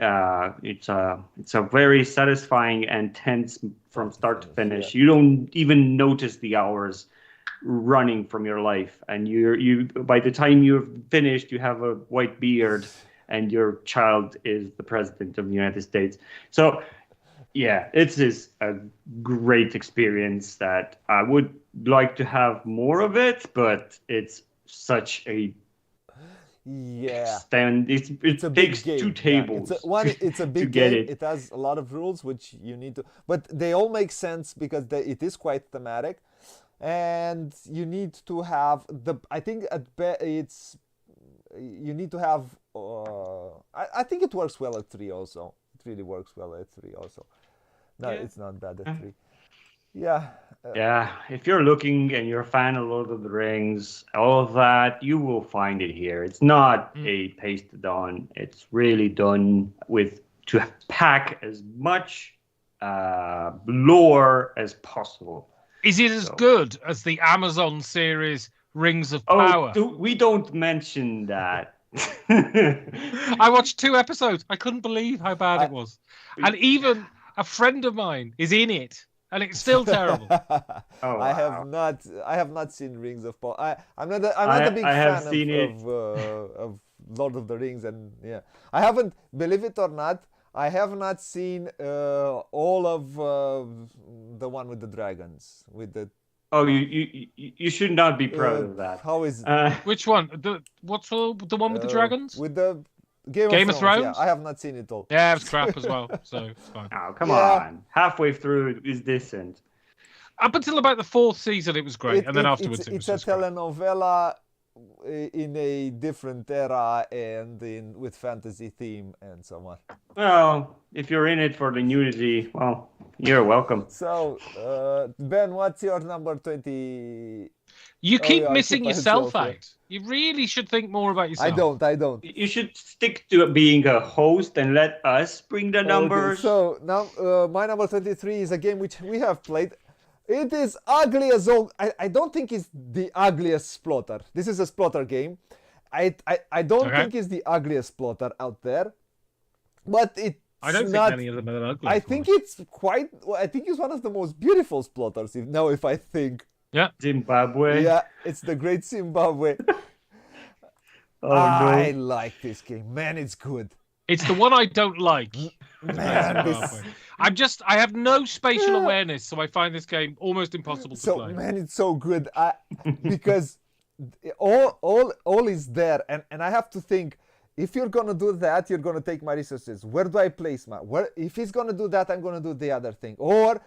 it's a very satisfying and tense from start to finish. Yeah. You don't even notice the hours running from your life, and you by the time you've finished, you have a white beard and your child is the president of the United States. So yeah, it is a great experience that I would like to have more of it, but it's such a stand. It a big takes game. two tables. It's a big to get game. it. It has a lot of rules which you need to, but they all make sense because it is quite thematic, and you need to have I think you need to have. I think it works well at 3 also. It really works well at 3 also. No, it's not bad at 3. Yeah. Yeah, if you're looking and you're a fan of Lord of the Rings, all of that, you will find it here. It's not a pasted on. It's really done to pack as much lore as possible. Is it as good as the Amazon series Rings of Power? We don't mention that. I watched 2 episodes. I couldn't believe how bad it was. And even a friend of mine is in it, and it's still terrible. I have not seen Rings of Power. I'm not a big fan of Lord of the Rings, and yeah, I haven't. Believe it or not, I have not seen all of the one with the dragons with the. Oh, you should not be proud of that. How is which one? What's the one with the dragons? With the Game of Thrones? Yeah, I have not seen it all. Yeah, it's crap as well, so it's fine. Oh, come on. Halfway through is decent. Up until about the 4th season, it was great, and then afterwards it's a telenovela in a different era and with fantasy theme and so on. Well, if you're in it for the nudity, well, you're welcome. So, Ben, what's your number 20? You keep missing yourself out. You really should think more about yourself. I don't. You should stick to being a host and let us bring the numbers. Okay, so now my number 23 is a game which we have played. It is ugly as all. I don't think it's the ugliest Splotter. This is a Splotter game. I don't think it's the ugliest Splotter out there. but it's I don't not. think many of them are ugly. I think it's quite. I think it's one of the most beautiful splotters. If I think. Yeah. Zimbabwe. Yeah, it's the Great Zimbabwe. Oh I no. like this game, man. It's good. It's the one I don't like. Man, this. I have no spatial awareness, so I find this game almost impossible to So play. man, it's so good. Because all is there, and I have to think. If you're gonna do that, you're gonna take my resources. Where do I place my? If he's gonna do that, I'm gonna do the other thing. Or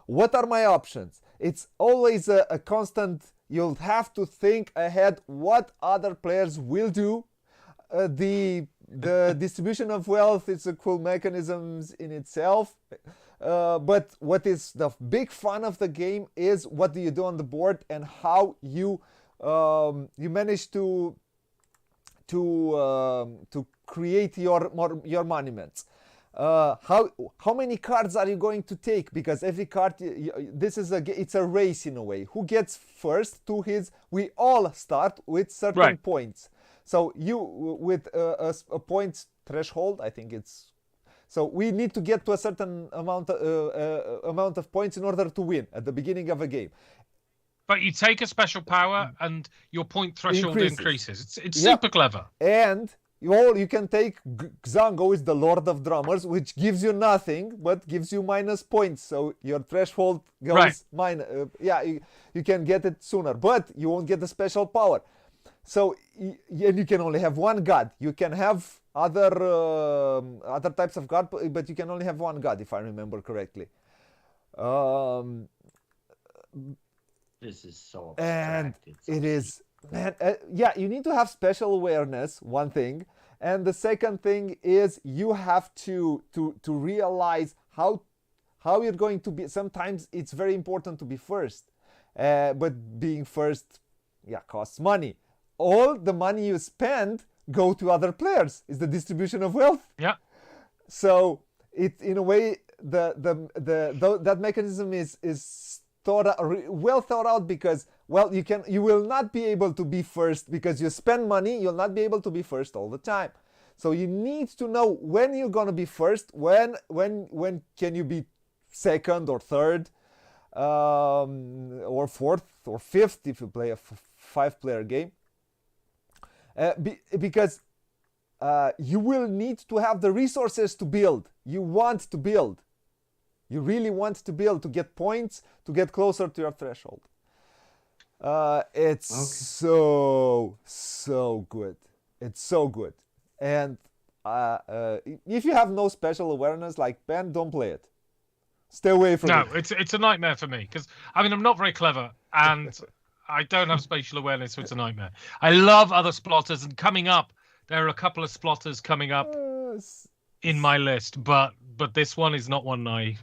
what are my options? It's always a constant. You'll have to think ahead what other players will do. The distribution of wealth is a cool mechanism in itself. But what is the big fun of the game is what do you do on the board and how you manage to create your monuments. How many cards are you going to take? Because every card, it's a race in a way. Who gets first to his? We all start with certain points. So you with a points threshold, I think it's. So we need to get to a certain amount of points in order to win at the beginning of a game. But you take a special power and your point threshold increases. It's Yeah. super clever. And you can take Xango is the Lord of Drummers, which gives you nothing but gives you minus points. So your threshold goes minus. You can get it sooner, but you won't get the special power. So and you can only have one god. You can have other types of god, but you can only have one god, if I remember correctly. This is so And abstract. it is, man, you need to have special awareness, one thing. And the second thing is you have to realize how you're going to be. Sometimes it's very important to be first. But being first, costs money. All the money you spend go to other players. It's the distribution of wealth. Yeah. So it, in a way, that mechanism is well thought out because you will not be able to be first because you spend money. You'll not be able to be first all the time. So you need to know when you're gonna be first. When can you be second or third, or fourth or fifth if you play a 5-player game. Because you will need to have the resources to build. You want to build. You really want to build to get points, to get closer to your threshold. It's so good. It's so good. And if you have no special awareness like Ben, don't play it. Stay away from it. No, it's a nightmare for me because I'm not very clever and I don't have spatial awareness, so it's a nightmare. I love other splotters, and coming up, there are a couple of splotters coming up in my list, but this one is not one I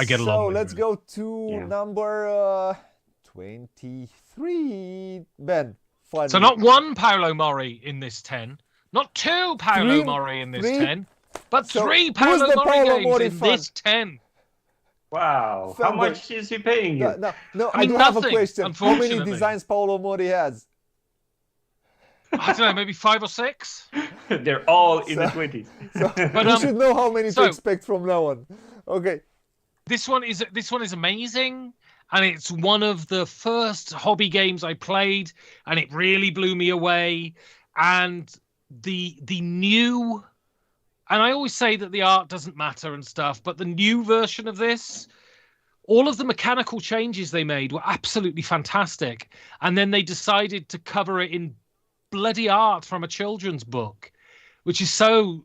get along with. So let's go to number 23, Ben. Finally. So not one Paolo Mori in this 10, not two Paolo Mori in this 10, but three Paolo Mori games in this 10. Wow. How much is he paying you? No, I do have a question. How many unfortunately. designs Paolo Mori has? I don't know, maybe 5 or 6. They're all in the 20s. But you should know how many to expect from now on. Okay. This one is amazing, and it's one of the first hobby games I played, and it really blew me away. And the new, and I always say that the art doesn't matter and stuff, but the new version of this, all of the mechanical changes they made were absolutely fantastic. And then they decided to cover it in bloody art from a children's book, which is so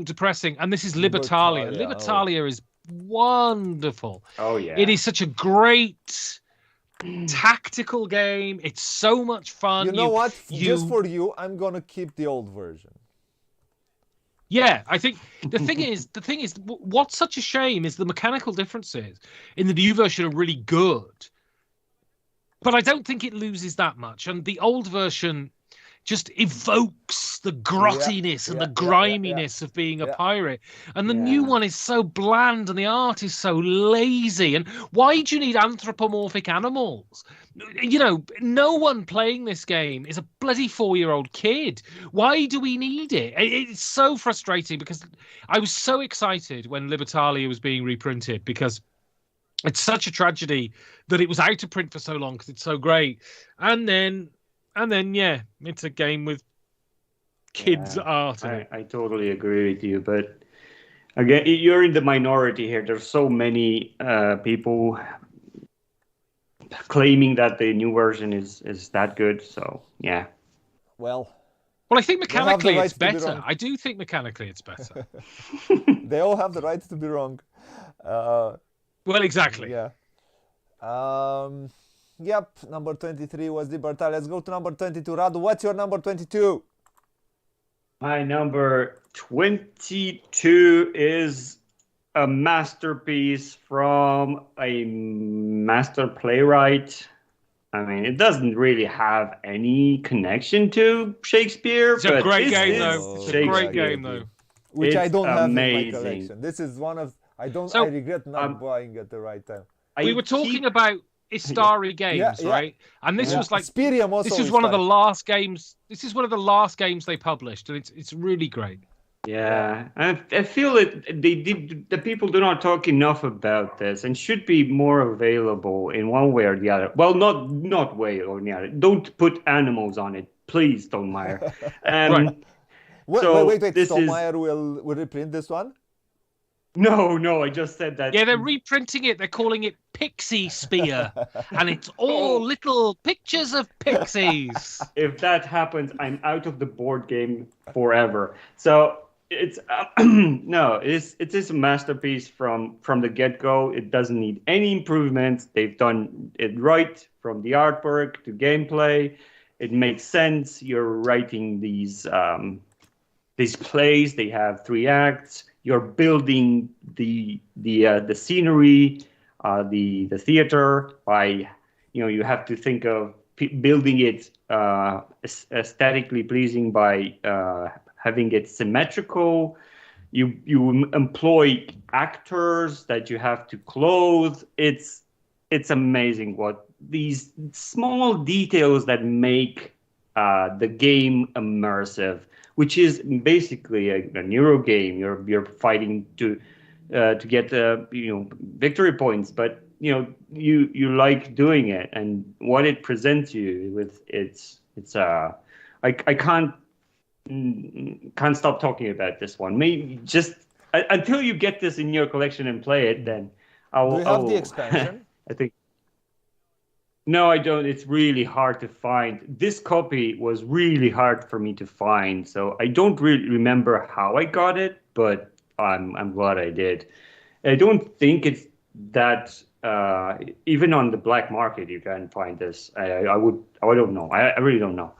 depressing. And this is Libertalia. Libertalia is wonderful. Oh yeah, it is such a great tactical game. It's so much fun. You know what? Just for you, I'm gonna keep the old version. Yeah, I think the thing is, what's such a shame is the mechanical differences in the new version are really good, but I don't think it loses that much. And the old version just evokes the grottiness and the griminess of being a pirate. And the new one is so bland and the art is so lazy. And why do you need anthropomorphic animals? You know, no one playing this game is a bloody 4-year-old kid. Why do we need it? It's so frustrating because I was so excited when Libertalia was being reprinted because it's such a tragedy that it was out of print for so long because it's so great. And then, yeah, it's a game with kids' art in it. I totally agree with you, but again, you're in the minority here. There's so many people claiming that the new version is that good. So yeah. Well, I think mechanically right it's better. I do think mechanically it's better. They all have the right to be wrong. Well, exactly. Yeah. Yep. Number 23 was Libertalia. Let's go to number 22. Radu, what's your number 22? My number 22 is a masterpiece from a master playwright. I mean, it doesn't really have any connection to Shakespeare. It's a great game, though. It's a great game, though. Which I don't have amazing. in my collection. This is one of... I regret not buying at the right time. We were talking about Istari games, right? And this was like... Spirium also this is one of the last games... This is one of the last games they published, and it's really great. Yeah, I feel that the people do not talk enough about this and should be more available in one way or the other. Well, not way or the other. Don't put animals on it, please, Stonemeyer. Right. Wait, Stonemeyer will reprint this one? No, I just said that. Yeah, they're reprinting it. They're calling it Pixie Spear. And it's all little pictures of pixies. If that happens, I'm out of the board game forever. So it's it is a masterpiece from the get-go. It doesn't need any improvements. They've done it right from the artwork to gameplay. It makes sense. You're writing these plays. They have 3 acts. You're building the scenery, the theater by, you have to think of building it aesthetically pleasing by having it symmetrical. You employ actors that you have to clothe. It's amazing what these small details that make the game immersive, which is basically a neuro game. You're fighting to get victory points, but you like doing it, and what it presents you with, I can't stop talking about this one. Maybe just until you get this in your collection and play it, then Do you have the expansion? I think. No, I don't. It's really hard to find. This copy was really hard for me to find, so I don't really remember how I got it, but I'm glad I did. I don't think it's that even on the black market you can find this. I don't know. I really don't know.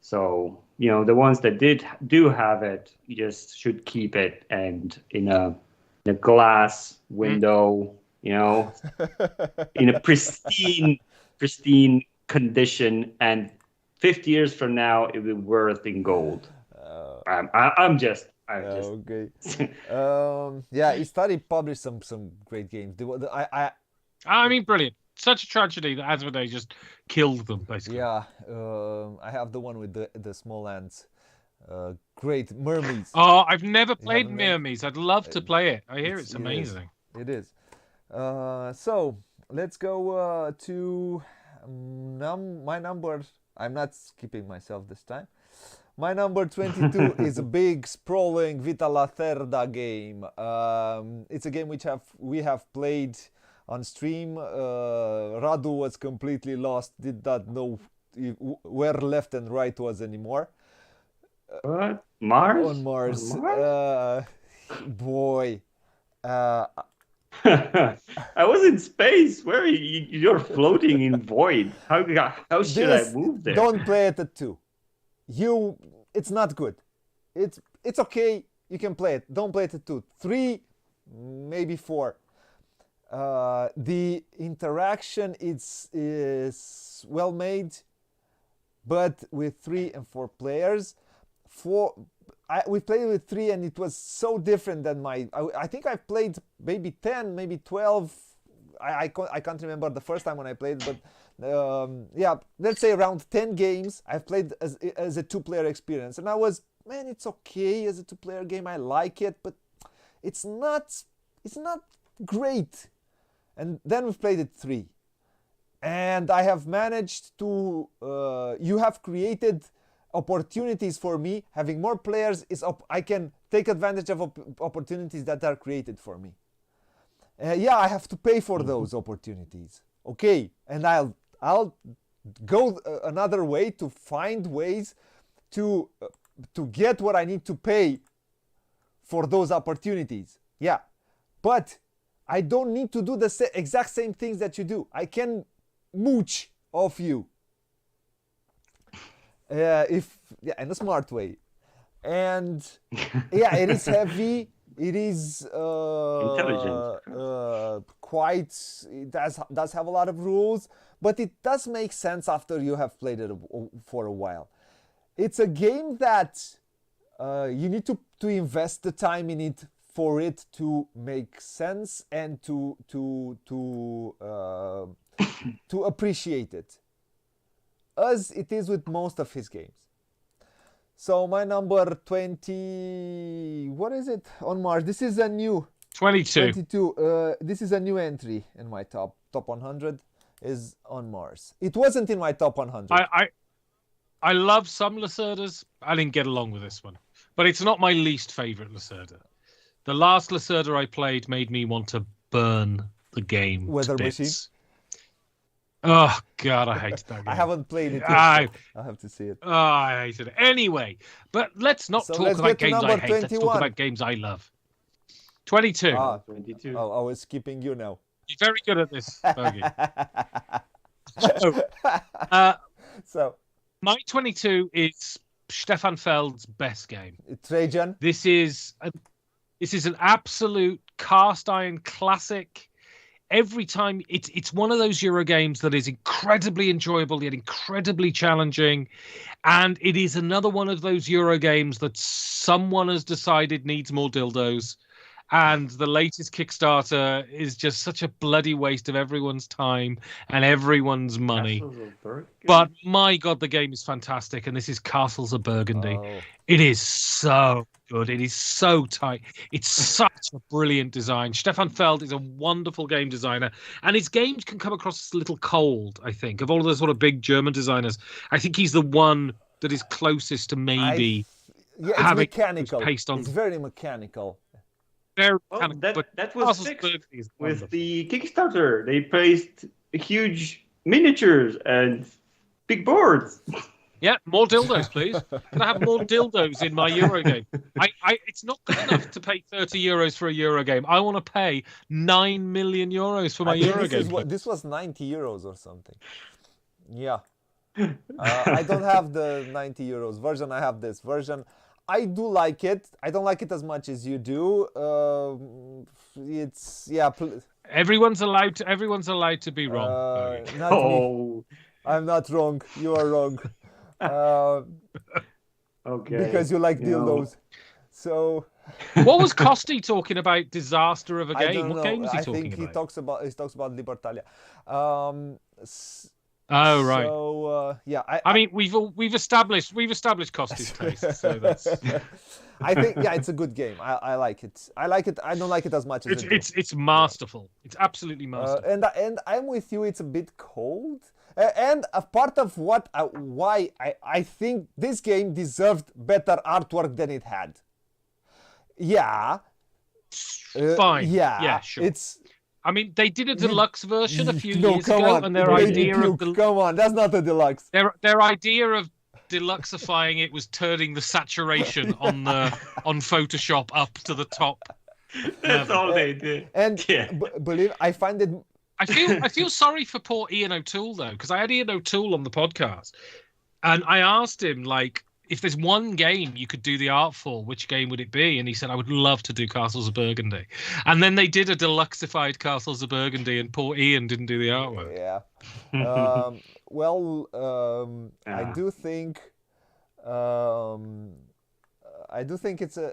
So the ones that do have it, you just should keep it and in a glass window, in a pristine condition, and 50 years from now it will be worth in gold. I'm just okay. Istari published some great games. I mean, brilliant. Such a tragedy that Asmodee just killed them, basically. Yeah, I have the one with the small ants. Great mermaids. Oh, I've never played Mermaids. I'd love to play it. I hear it's amazing. It is. So let's go to my number. I'm not skipping myself this time. My number 22 is a big, sprawling Vita Lacerda game. It's a game which we have played on stream. Radu was completely lost, did not know where left and right was anymore. What? Mars? On Mars. On Mars? Boy. I was in space. Where you're floating in void? How should I move there? Don't play it at 2. It's not good. It's okay. You can play it. Don't play it at 2. 3, maybe 4. The interaction is well made. but with 3 and 4 players. We played with 3 and it was so different than I think I played maybe 10, maybe 12. I can't remember the first time when I played, but yeah, let's say around 10 games I've played as a 2-player experience, and I was, man, it's okay as a 2-player game. I like it, but it's not great. And then we've played it 3, and I have managed to you have created opportunities for me. Having more players I can take advantage of opportunities that are created for me. Yeah, I have to pay for those opportunities. Okay, and I'll go another way to find ways to get what I need to pay for those opportunities. Yeah, but I don't need to do the exact same things that you do. I can mooch off you. In a smart way. And yeah, it is heavy. It is intelligent. Quite. It does have a lot of rules, but it does make sense after you have played it for a while. It's a game that you need to invest the time in it for it to make sense and to appreciate it, as it is with most of his games. So my number 20, what is it on Mars? This is a new 22. This is a new entry in my top 100. Is on Mars. It wasn't in my top 100. I love some Lacerdas. I didn't get along with this one, but it's not my least favorite Lacerda. The last Lacerda I played made me want to burn the game. Weather to bits. Machine. Oh God, I hated that game. I haven't played it yet. I have to see it. Oh, I hated it. Anyway, but let's not talk about games I hate. 21. Let's talk about games I love. 22. 22. Oh, I was skipping you now. You're very good at this, Booghy. So, my 22 is Stefan Feld's best game. Trajan. This is an absolute cast iron classic. Every time it's one of those Euro games that is incredibly enjoyable yet incredibly challenging, and it is another one of those Euro games that someone has decided needs more dildos, and the latest Kickstarter is just such a bloody waste of everyone's time and everyone's money. But my God, the game is fantastic, and this is Castles of Burgundy. Oh. It is so good. It is so tight. It's such a brilliant design. Stefan Feld is a wonderful game designer, and his games can come across a little cold, I think. Of all of the sort of big German designers, I think he's the one that is closest to maybe it's having mechanical. Paste on. It's very mechanical. Very Oh, mechanical, that but was Castles fixed Burgundy is with wonderful. the Kickstarter. They placed huge miniatures and big boards. Yeah, more dildos, please. Can I have more dildos in my Euro game? It's not good enough to pay 30 euros for a Euro game. I want to pay 9 million euros for my I think Euro this game. this was 90 euros or something. Yeah. I don't have the 90 euros version. I have this version. I do like it. I don't like it as much as you do. It's Everyone's allowed to be wrong. not me. Oh, I'm not wrong. You are wrong. okay. Because you like dildos. So What was Costi talking about? Disaster of a I game. don't What know. game was he I talking think about? he talks about Libertalia. Oh right. So yeah, I mean, we've established Costi's taste. So that's I think it's a good game. I like it. I like it. I don't like it as much as it's masterful. It's absolutely masterful. and I'm with you. It's a bit cold. And a part of why I think this game deserved better artwork than it had. Yeah. Fine. Yeah. Sure. I mean, they did a deluxe version a few no, years come ago, on. and their Baby idea puke. of Come on, that's not a deluxe. their idea of deluxifying it was turning the saturation on Photoshop up to the top. That's all they did. And Yeah. believe I find it. I feel sorry for poor Ian O'Toole though, because I had Ian O'Toole on the podcast, and I asked him like, if there's one game you could do the art for, which game would it be? And he said, I would love to do Castles of Burgundy. And then they did a deluxeified Castles of Burgundy, and poor Ian didn't do the artwork. Yeah. I do think. I do think it's a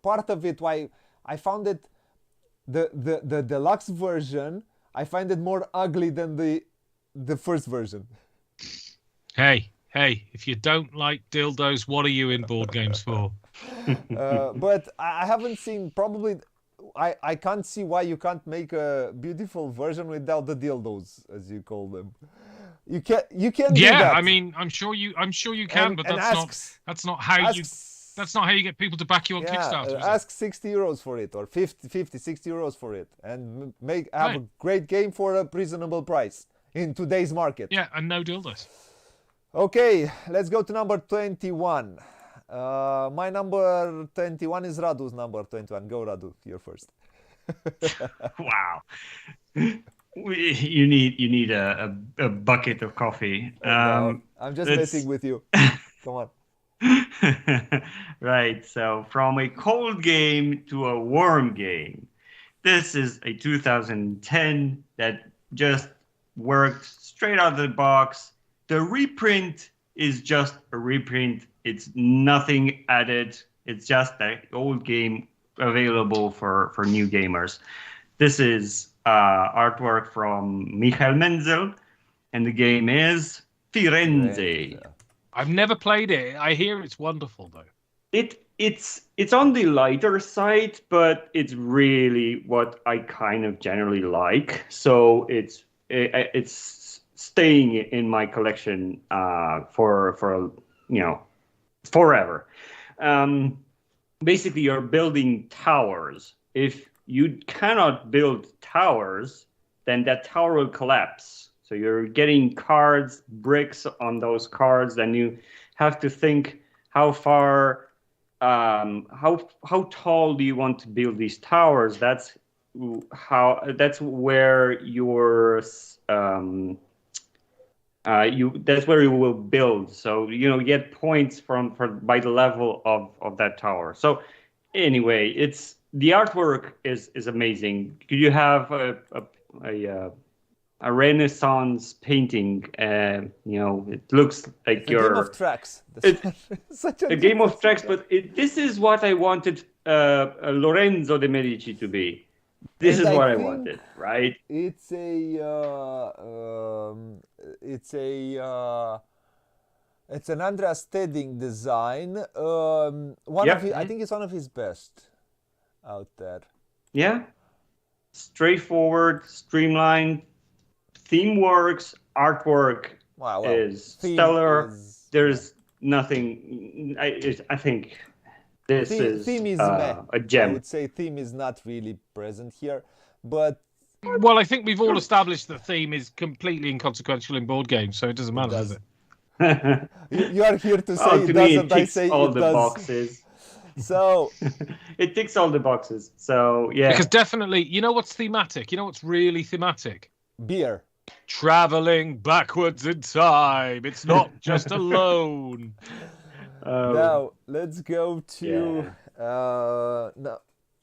part of it. Why I found it the deluxe version. I find it more ugly than the first version. Hey, if you don't like dildos, what are you in board games for? But I haven't seen, probably, I can't see why you can't make a beautiful version without the dildos, as you call them. You can do that. Yeah, I mean, I'm sure you can, but that's not how you get people to back you on Kickstarter. Ask 60 euros for it, or 50, 60 euros for it, and have a great game for a reasonable price in today's market. Yeah, and no dildos. Okay, let's go to number 21. My number 21 is Radu's number 21. Go, Radu, you're first. Wow. You need a bucket of coffee. No, I'm just messing with you. Come on. Right, so from a cold game to a warm game. This is a 2010 that just worked straight out of the box. The reprint is just a reprint. It's nothing added. It's just the old game available for new gamers. This is artwork from Michael Menzel, and the game is Firenze. I've never played it. I hear it's wonderful, though. It's on the lighter side, but it's really what I kind of generally like. So it's staying in my collection for forever. Basically, you're building towers. If you cannot build towers, then that tower will collapse. So you're getting cards, bricks on those cards, and you have to think how far, how tall do you want to build these towers? That's where your that's where you will build. So you get points by the level of that tower. So anyway, the artwork is amazing. You have a Renaissance painting. It looks like a game of tracks. It's such a game of tracks, but this is what I wanted Lorenzo de' Medici to be. This is what I wanted, right? It's an Andrea Stedding design. I think it's one of his best out there. Yeah, straightforward, streamlined. Theme works, artwork is stellar. There's nothing. I think this is a gem. I would say theme is not really present here, but well, I think we've all established that theme is completely inconsequential in board games, so it doesn't matter, does it? You are here to say it doesn't. I say all it the does. Boxes. So it ticks all the boxes. So yeah, because definitely, what's thematic? What's really thematic? Beer. Traveling backwards in time. It's not just alone. Now let's go to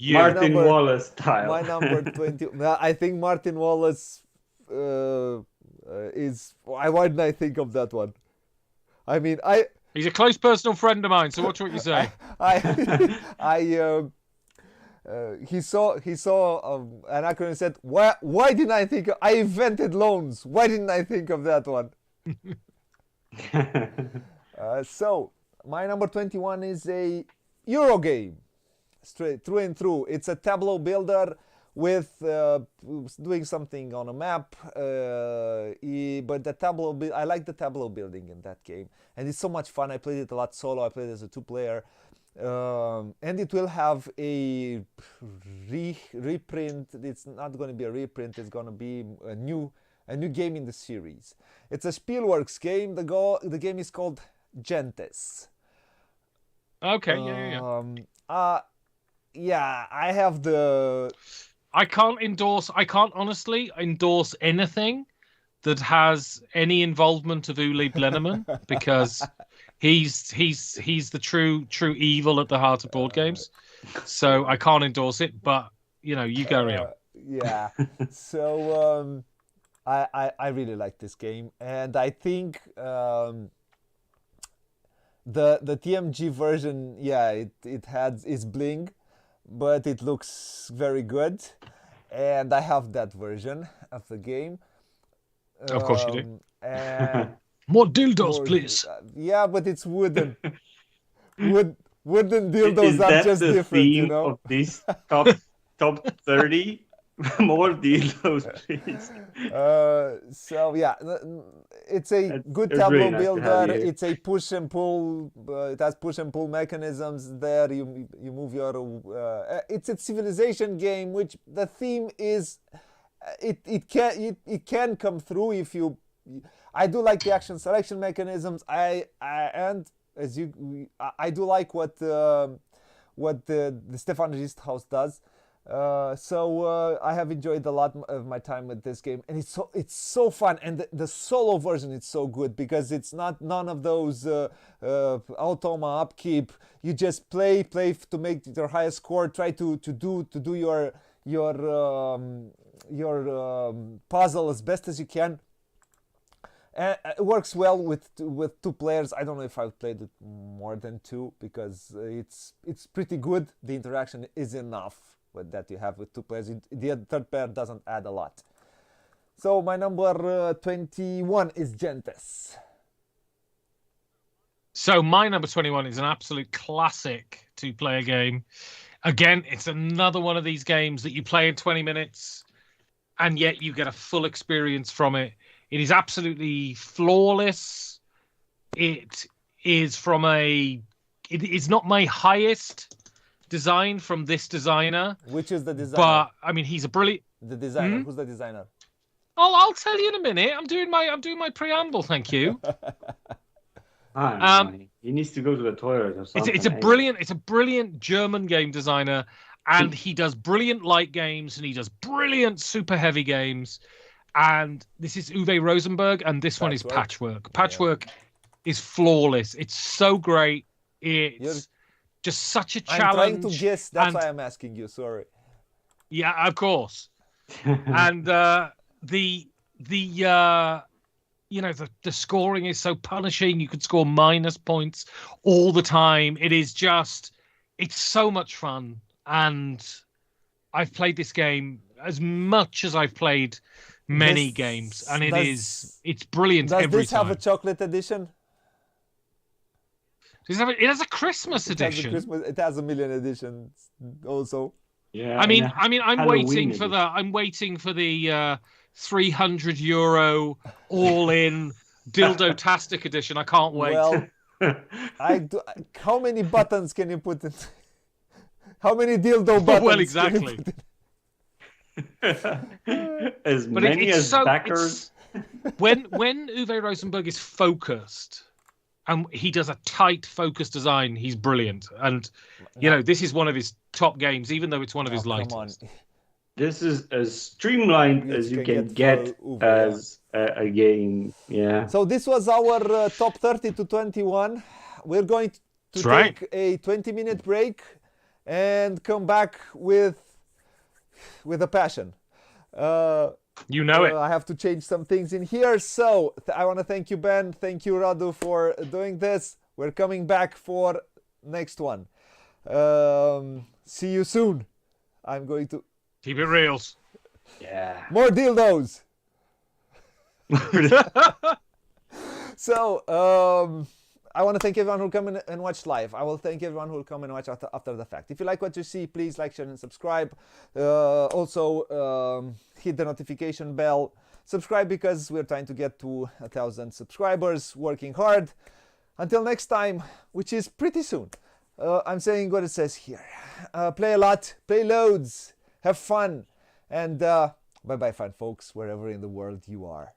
Martin Wallace style. My number 20. I think Martin Wallace is. Why didn't I think of that one? I mean, he's a close personal friend of mine. So watch what you say. He saw an acronym and said, why didn't I think I invented loans? Why didn't I think of that one? So my number 21 is a Euro game, straight through and through. It's a tableau builder with doing something on a map, but I like the tableau building in that game, and it's so much fun. I played it a lot solo. I played it as a 2-player. And it will have a reprint. It's not going to be a reprint. It's going to be a new game in the series. It's a Spielworks game. The game is called Gentes. Okay. Yeah. I have the. I can't honestly endorse anything that has any involvement of Uli Blennerman, because he's the true evil at the heart of board games. So I can't endorse it, but you carry on. Yeah. So I really like this game, and I think the TMG version, yeah, it has its bling, but it looks very good, and I have that version of the game. Of course you do. And More dildos, please. yeah, but it's wooden. Wooden dildos Is are that just the different, theme of this top 30? More dildos, please. So yeah, it's a good it's tableau really nice to have builder. you here. It's a push and pull. It has push and pull mechanisms there. You move your. It's a civilization game, which the theme is. It can come through if you. I do like the action selection mechanisms. I do like what the Stefan Risthaus does. So I have enjoyed a lot of my time with this game, and it's so fun, and the solo version is so good because it's none of those automa upkeep. You just play to make your highest score. Try to do your puzzle as best as you can. And it works well with two players. I don't know if I've played it more than two because it's pretty good. The interaction is enough that you have with two players. The third player doesn't add a lot. So my number 21 is Gentes. So my number 21 is an absolute classic two-player game. Again, it's another one of these games that you play in 20 minutes and yet you get a full experience from it. It is absolutely flawless. It is it is not my highest design from this designer. Which is the designer? But I mean, he's a brilliant. The designer. Who's the designer? I'll tell you in a minute. I'm doing my preamble. Thank you. He needs to go to the toilet or something. It's a brilliant German game designer, and he does brilliant light games and he does brilliant super heavy games. And this is Uwe Rosenberg, and this one is Patchwork. Patchwork is flawless. It's so great. It's just such a challenge. I'm trying to guess. That's why I'm asking you. Sorry. Yeah, of course. And the scoring is so punishing. You could score minus points all the time. It's so much fun. And I've played this game as much as I've played many games, and it's brilliant every time. Does this have a chocolate edition? It has a Christmas edition. It has a million editions also. Yeah. I mean, I'm waiting for the €300 all-in dildo-tastic edition. I can't wait. Well, how many buttons can you put in? How many dildo buttons? Well, exactly. As many as backers. When Uwe Rosenberg is focused, and he does a tight focus design, he's brilliant. And this is one of his top games, even though it's one of his lightest. This is as streamlined as you can get as a game. Yeah. So this was our top 30 to 21. We're going to take a 20-minute break and come back with a passion. It. I have to change some things in here. So I want to thank you, Ben. Thank you, Radu, for doing this. We're coming back for next one. See you soon. I'm going to keep it real. Yeah. More dildos. So I want to thank everyone who will come and watch live. I will thank everyone who will come and watch after the fact. If you like what you see, please like, share, and subscribe. Also, hit the notification bell. Subscribe because we're trying to get to 1,000 subscribers, working hard. Until next time, which is pretty soon. I'm saying what it says here. Play a lot, play loads, have fun, and bye-bye, fun folks, wherever in the world you are.